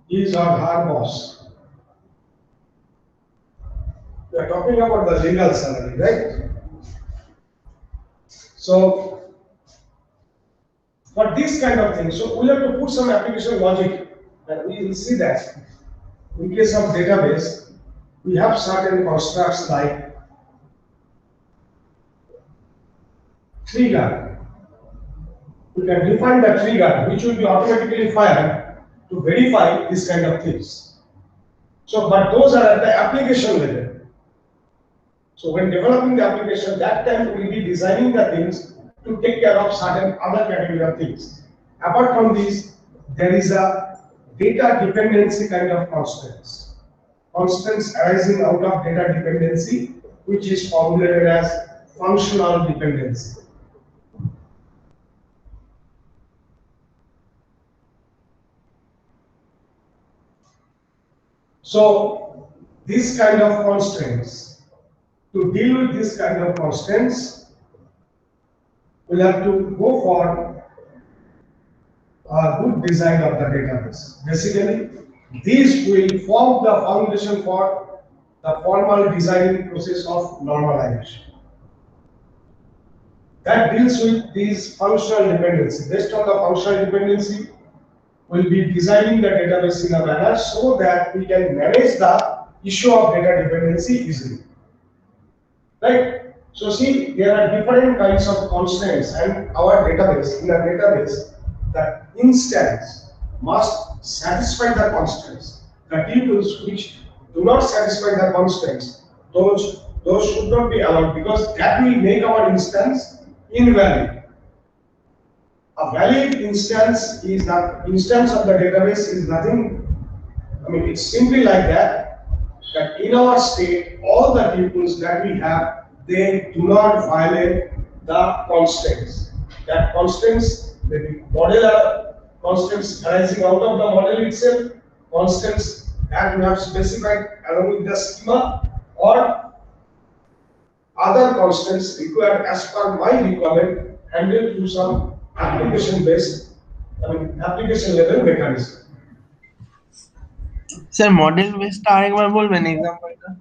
his or her boss. We are talking about the legal salary, right? So, for this kind of thing, so we have to put some application logic, and we will see that. In case of database, we have certain constructs like trigger. We can define the trigger, which will be automatically fired to verify this kind of things. So, but those are at the application level. So when developing the application, that time we will be designing the things to take care of certain other category of things. Apart from this, there is a data dependency kind of constraints. Constraints arising out of data dependency, which is formulated as functional dependency. So these kind of constraints, to deal with this kind of constraints, we'll have to go for a good design of the database. Basically, these will form the foundation for the formal designing process of normalization. That deals with these functional dependency. Based on the functional dependency, we'll be designing the database in a manner so that we can manage the issue of data dependency easily. Right? So see, there are different kinds of constraints, and our database, in a database, the instance must satisfy the constraints. The tuples which do not satisfy the constraints, those should not be allowed, because that will make our instance invalid. A valid instance is the instance of the database is nothing. I mean, it's simply like that in our state, all the tuples that we have, they do not violate the constraints. That constraints, the model constraints arising out of the model itself, constraints that we have specified along with the schema, or other constraints required as per my requirement, handled through some application-based, application level mechanism. Sir model based आएगा बोलবেন example का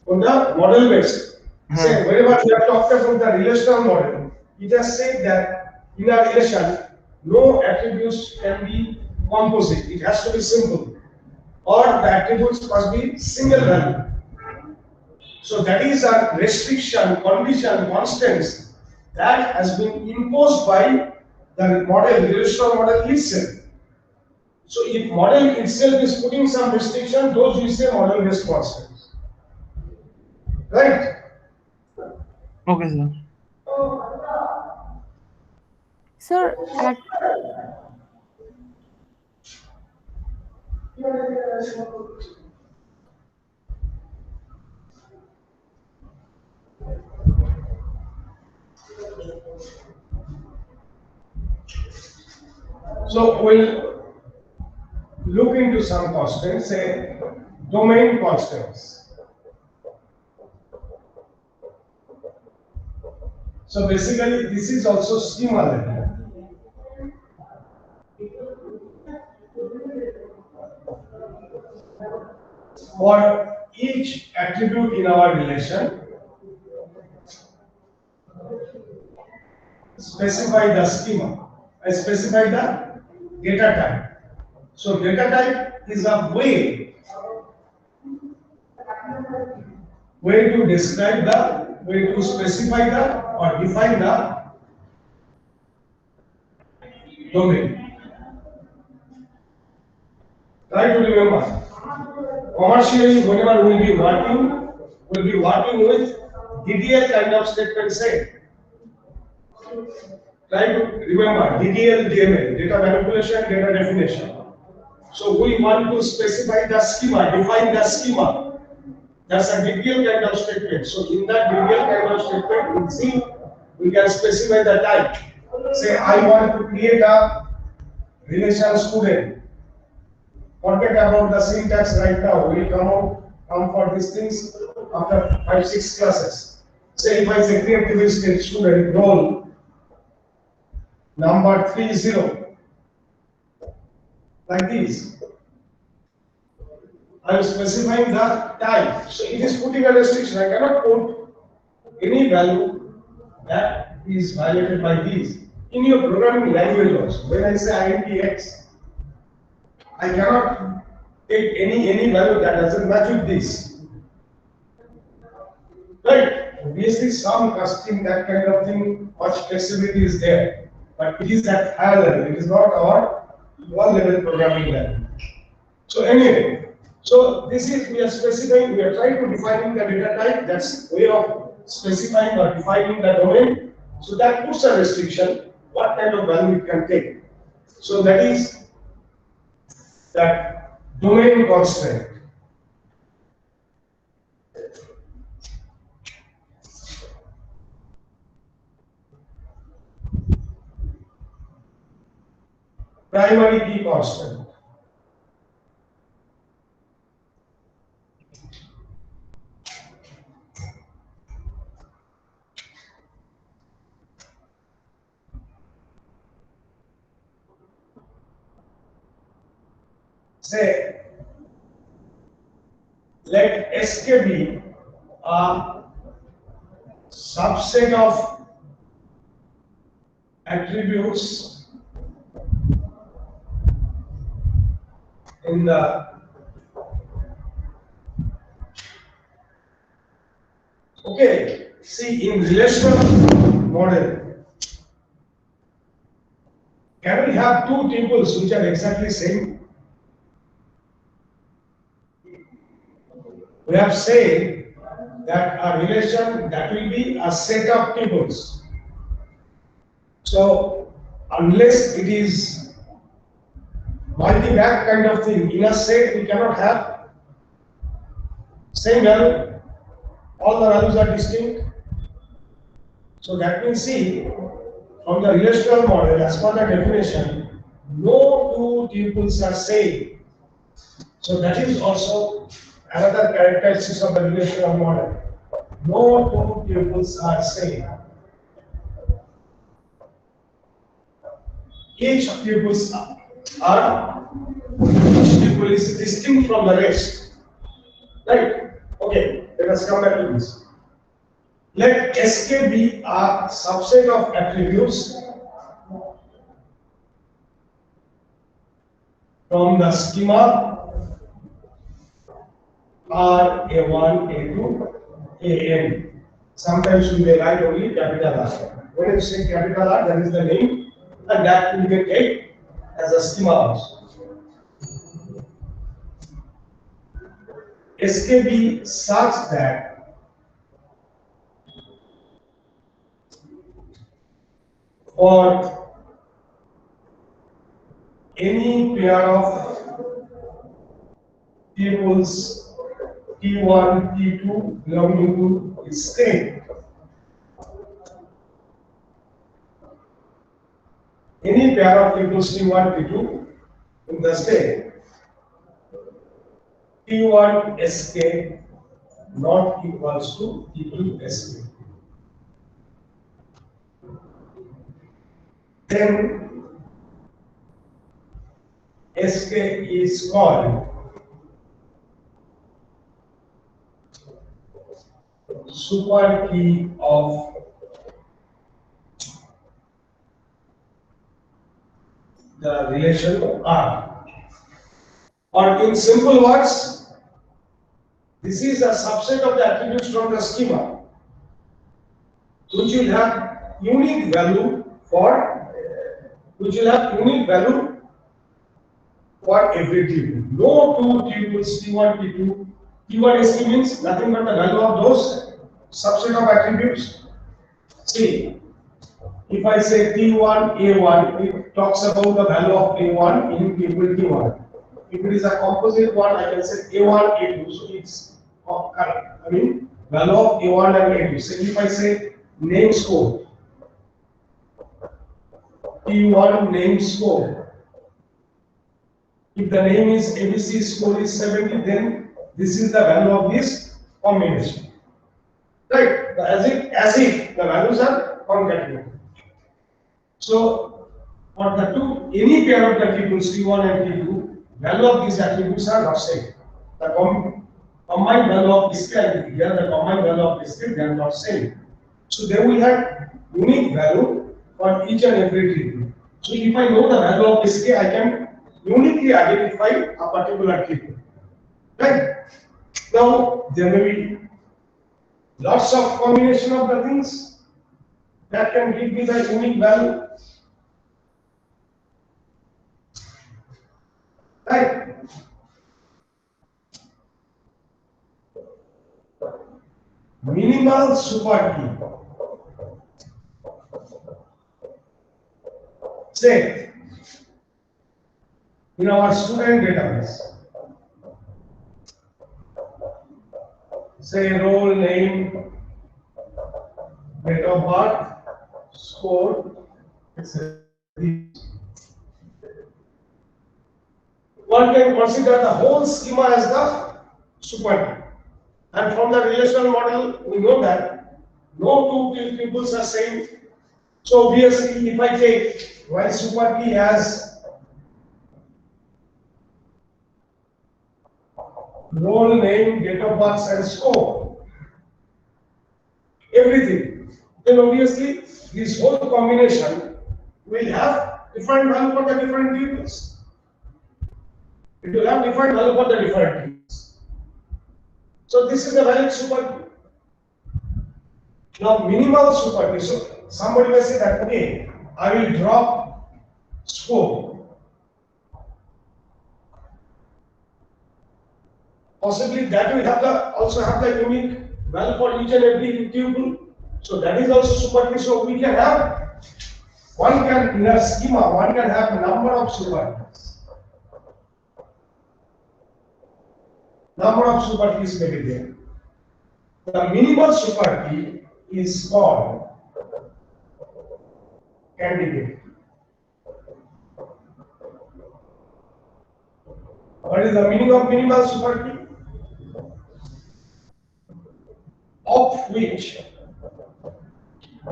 कोणता model based say wherever we have talked about the relational model, it has said that in a relation no attributes can be composite, it has to be simple, or the attributes must be single value. So that is a restriction, condition, constants that has been imposed by the model, relational model itself. So if model itself is putting some restriction, those we say model based constants. Right? Okay, sir. Sir, at So we'll look into some constants, say domain constants. So basically, this is also schema level. For each attribute in our relation, specify the schema. I specify the data type. So data type is a way to describe the, way to specify the or define the domain. Try to remember. Commercially, whenever we'll be working with DDL kind of statement set. Try to remember DDL, DML, data manipulation, data definition. So we want to specify the schema, define the schema. That's a DDL kind of statement. So in that DDL kind of statement, in C, we can specify the type. Say I want to create a relation student. Forget about the syntax right now. We will come for these things after 5-6 classes. Say if I say create table state student role number 30, like this. I am specifying the type. So it is putting a restriction. I cannot put any value that is violated by these. In your programming language also, when I say int I cannot take any value that doesn't match with this. Right? Obviously, some casting, that kind of thing, much flexibility is there. But it is at higher level. It is not our one level programming language. So anyway, so this is, we are specifying, we are trying to define the data type. That's way of specifying or defining the domain. So that puts a restriction, what kind of value it can take. So that is that domain constraint. Primary key constant. Say, let SK be a subset of attributes in the see in relational model, can we have two tables which are exactly same? We have said that a relation that will be a set of tables. So unless it is multi-back kind of thing, in a set we cannot have same value. All the values are distinct. So that means, see, from the relational model, as per the definition, no two tuples are same. So that is also another characteristic of the relational model. No two tuples are same. Each tuple is distinct from the rest. Right? Okay, let us come back to this. Let SK be a subset of attributes from the schema R, A1, A2, AN. Sometimes we may write only capital R. When you say capital R, that is the name, and that we can take as a schema also. SK be such that for any pair of tuples T1, T2 belonging to its state, any pair of tuples T1, T2 in the state, T1 SK not equals to T2 SK. Then SK is called super key of the relation R. Or in simple words, this is a subset of the attributes from the schema, which will have unique value for every tuple. No two tuples T1, T2. T1 SK means nothing but the value of those subset of attributes. See, if I say T1 A1, it talks about the value of A1 in tuple T1. If it is a composite one, I can say A1, A2. So it's value of A1 and A2. So if I say name score, T1 name score. If the name is ABC, score is 70, then this is the value of this combination. Right? As if the values are concatenated. So for the two, any pair of the tuples T1 and T2, value of these attributes are not same. The combined value of this and here the combined value of this they are not same. So they will have unique value for each and every tuple. So if I know the value of SK, I can uniquely identify a particular tuple. Right? Now there may be lots of combination of the things that can give me the unique value. Right? Minimal super key. Say, in our student database, say role name, date of birth, score, etc. One can consider the whole schema as the super key. And from the relational model, we know that no two tuples are same. So obviously, if I take while super key has role name, date of birth, and score, everything, then obviously this whole combination will have different value for the different tuples. It will have different value for the different tuples. So this is the valid super key. Now minimal super key. So somebody may say that okay, I will drop score. Possibly that will have also have the unique value for each and every tuple. So that is also super key. So we can have in a schema, one can have a number of super keys. Number of super keys may be there. The minimal super key is called candidate. What is the meaning of minimal super key? Of which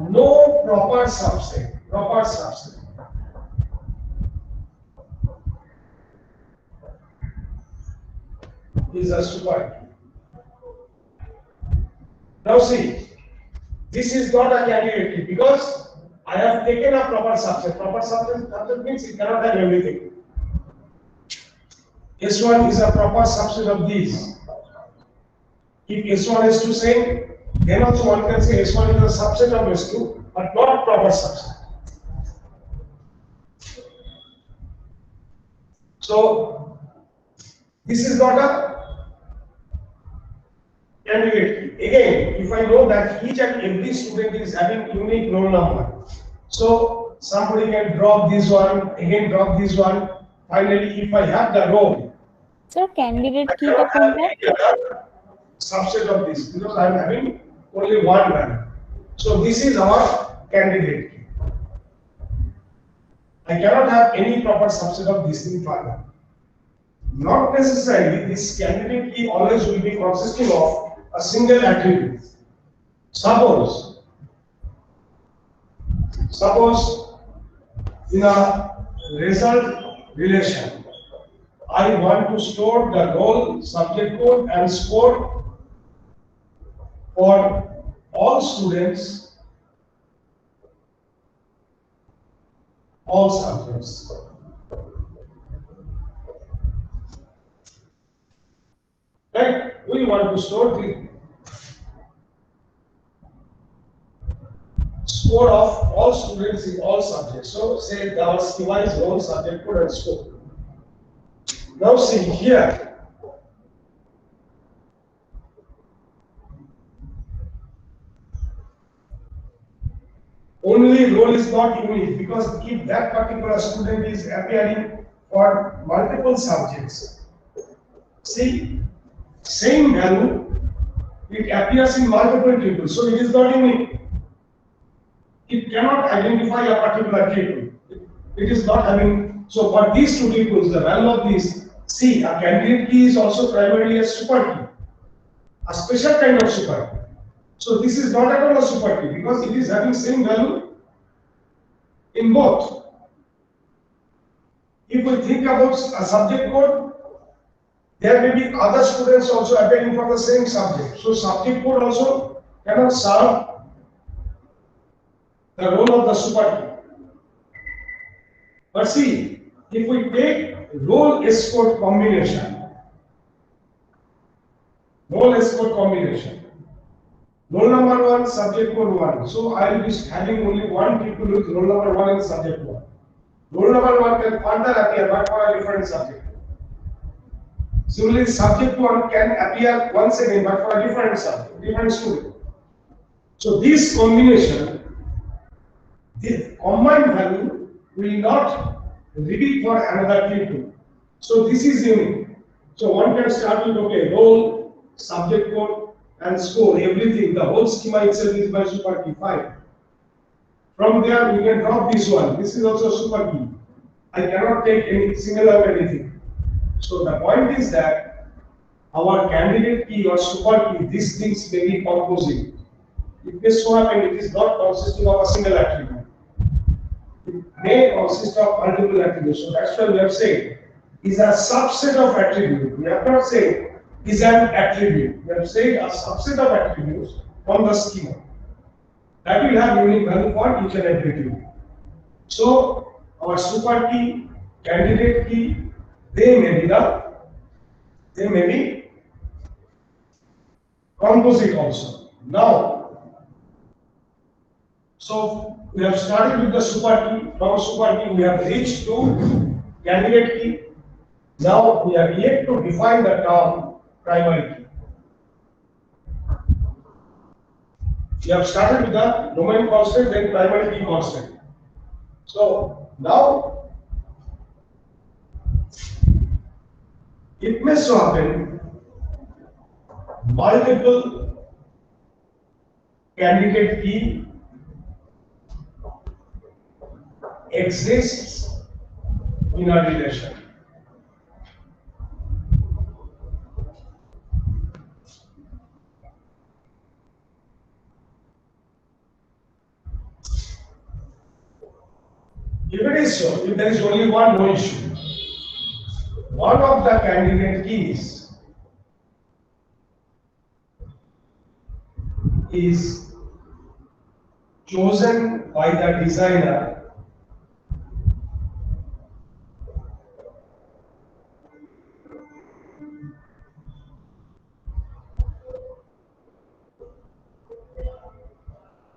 no proper subset is a super key. Now see, this is not a candidate key because I have taken a proper subset. Proper subset means it cannot have everything. S1 is a proper subset of these. If S1 is to same, then also one can say S1 is a subset of S2, but not proper subset. So this is not a candidate key. Again, if I know that each and every student is having unique roll number, so somebody can drop this one, again drop this one. Finally, if I have the row, Sir, candidate key I का cannot have कौन है? any other subset of this because I am having only one value. So this is our candidate key. I cannot have any proper subset of this thing further. Not necessarily this candidate key always will be consisting of a single attribute. Suppose in a result relation, I want to store the role, subject code and score for all students, all subjects. Right? We want to store the score of all students in all subjects. So say our schema is role, subject code and score. Now see here, only role is not unique because if that particular student is appearing for multiple subjects, see, same value, it appears in multiple tables, so it is not unique. It cannot identify a particular table. It is not having, so for these two tables, the value of these, see, a candidate key is also primarily a super key, a special kind of super key. So this is not at all a super key because it is having same value in both. If we think about a subject code, there may be other students also appearing for the same subject. So subject code also cannot serve the role of the super key. But see, if we take role S code combination, role number 1, subject code 1. So I will be having only one people with roll number 1 and subject 1. Roll number 1 can further appear but for a different subject. Similarly, subject 1 can appear once again but for a different subject, different student. So this combination, the combined value will not repeat for another people. So this is unique. So one can start with okay, role, subject code, and score, everything, the whole schema itself is by super key 5. From there, we can drop this one. This is also super key. I cannot take any single out anything. So the point is that our candidate key or super key, these things may be composite. It may so happen it is not consisting of a single attribute. It may consist of multiple attributes. So that's why we have said is a subset of attribute. We have not said is an attribute. We have said a subset of attributes from the schema that will have unique value for each and every attribute. So our super key, candidate key, they may be composite also. Now, so we have started with the super key. From super key we have reached to candidate key. Now we are yet to define the term primary key. We have started with the domain constant, then primary key constant. So now it may so happen multiple candidate key exists in a relation. If it is so, if there is only one, no issue. One of the candidate keys is chosen by the designer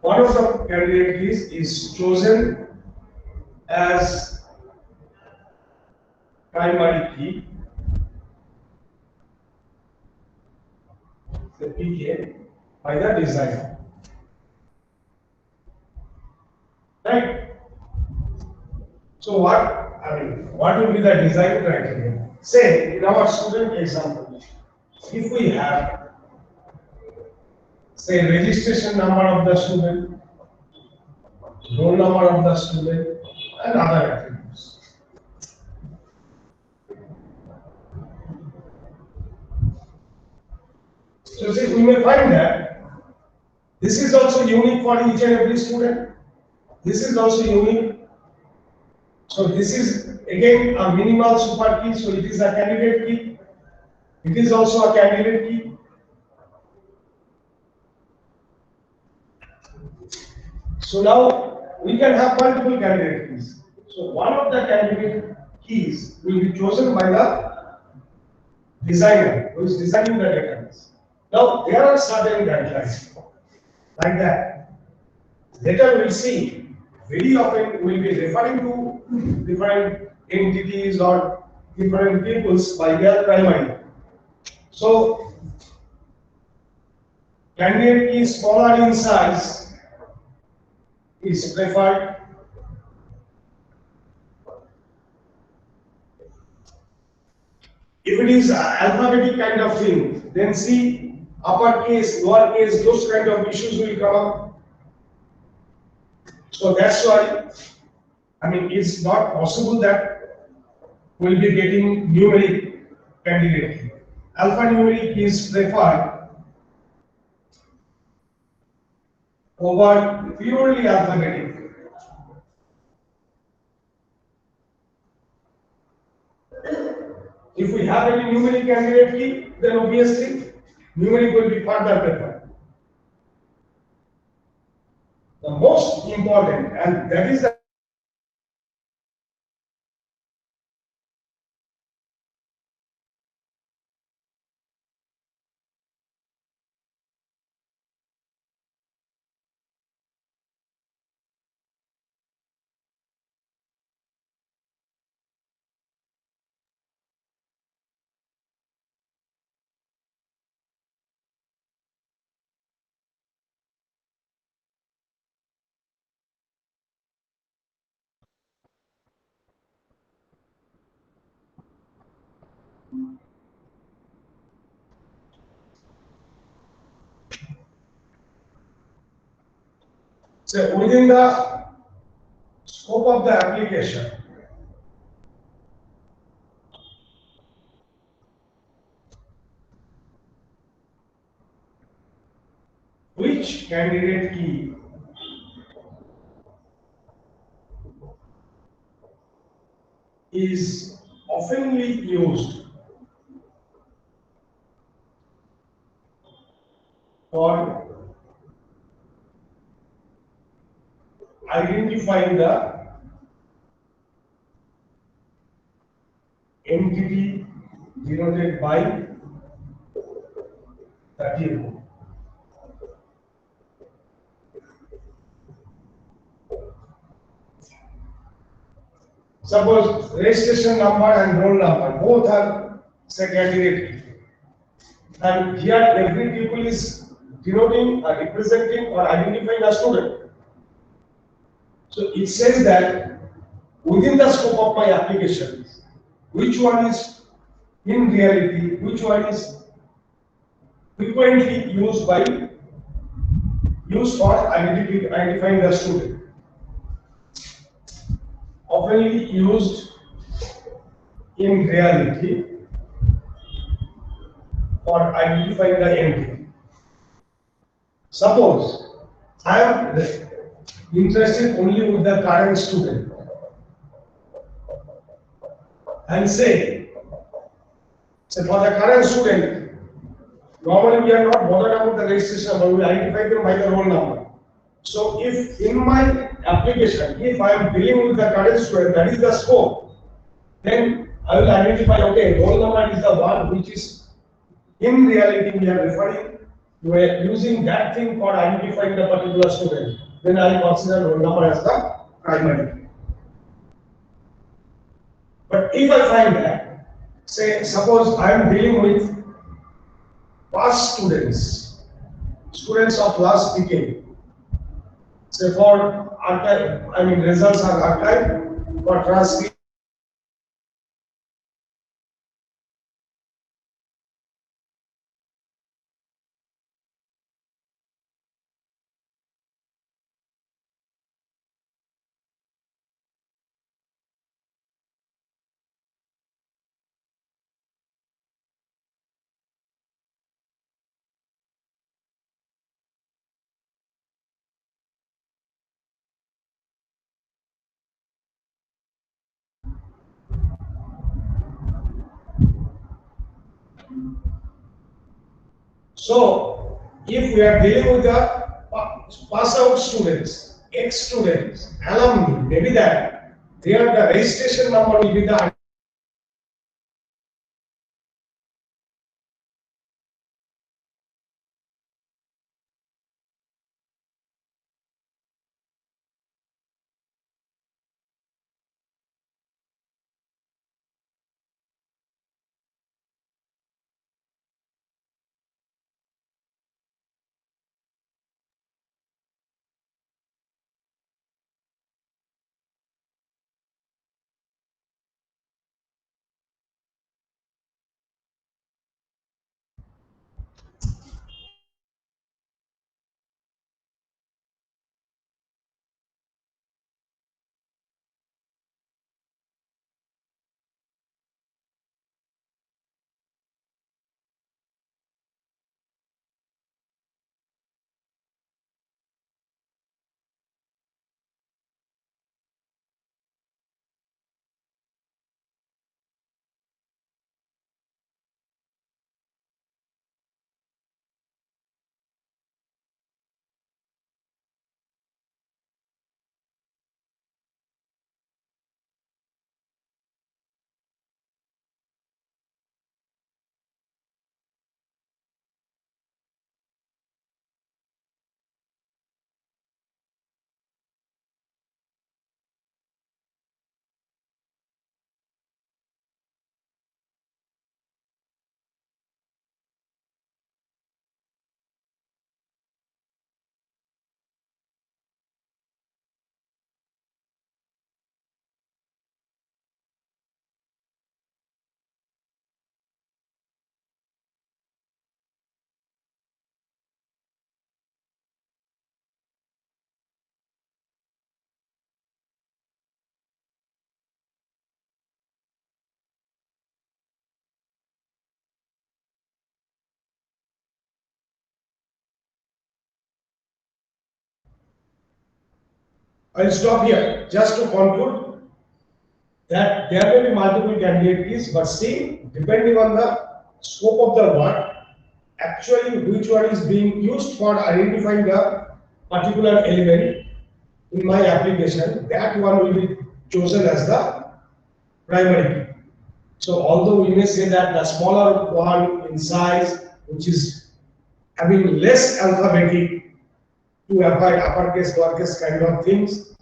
one of the candidate keys is chosen as primary key, the PK, by the designer. Right? So what will be the design criteria? Say in our student example, if we have say registration number of the student, roll number of the student, and other attributes. So see, we may find that this is also unique for each and every student. This is also unique. So this is again a minimal super key. So it is a candidate key. It is also a candidate key. So now we can have multiple candidate keys. So one of the candidate keys will be chosen by the designer who is designing the database. Now there are certain guidelines like that. Later we'll see. Very often we'll be referring to different entities or different peoples by their primary. So candidate key smaller in size is preferred. If it is alphabetic kind of thing, then see uppercase, lowercase, those kind of issues will come up. So that's why, I mean, it's not possible that we'll be getting numeric candidate. Alphanumeric is preferred over purely alphabetic. If we have any numeric candidate key, then obviously numeric will be further preferred. The most important, and that is the so within the scope of the application. Which candidate key is oftenly used for identifying the entity denoted by the table. Suppose registration number and roll number both are say candidate key. And here every tuple is denoting or representing or identifying a student. So it says that within the scope of my application, which one is in reality, which one is frequently used for identifying the student. Oftenly used in reality for identifying the entity. Suppose I am interested only with the current student and say for the current student, normally we are not bothered about the registration number, we identify them by the roll number. So if in my application, if I am dealing with the current student, that is the scope, then I will identify, okay, roll number is the one which is in reality we are referring, we are using that thing for identifying the particular student. Then I will consider roll number as the primary. But if I find that, say, suppose I am dealing with past students of last decade. Say for archive, I mean results are archived, for transcript So if we are dealing with the pass out students, ex-students, alumni, maybe that there the registration number will be the I'll stop here just to conclude that there may be multiple candidate keys, but see, depending on the scope of the work, actually which one is being used for identifying the particular element in my application, that one will be chosen as the primary key. So although we may say that the smaller one in size, which is having less alphabetic to avoid uppercase, lowercase kind of things,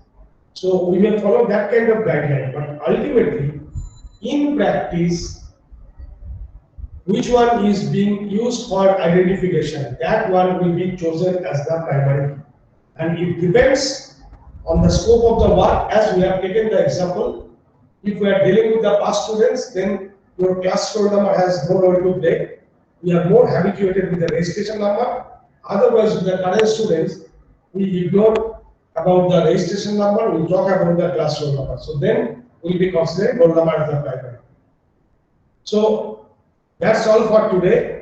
so we may follow that kind of guideline, but ultimately, in practice, which one is being used for identification, that one will be chosen as the primary key. And it depends on the scope of the work, as we have taken the example. If we are dealing with the past students, then your class roll number has no role to play. We are more habituated with the registration number. Otherwise, with the current students, we ignore about the registration number, we talk about the class roll number. So then we'll be considering roll number as the primary. So that's all for today.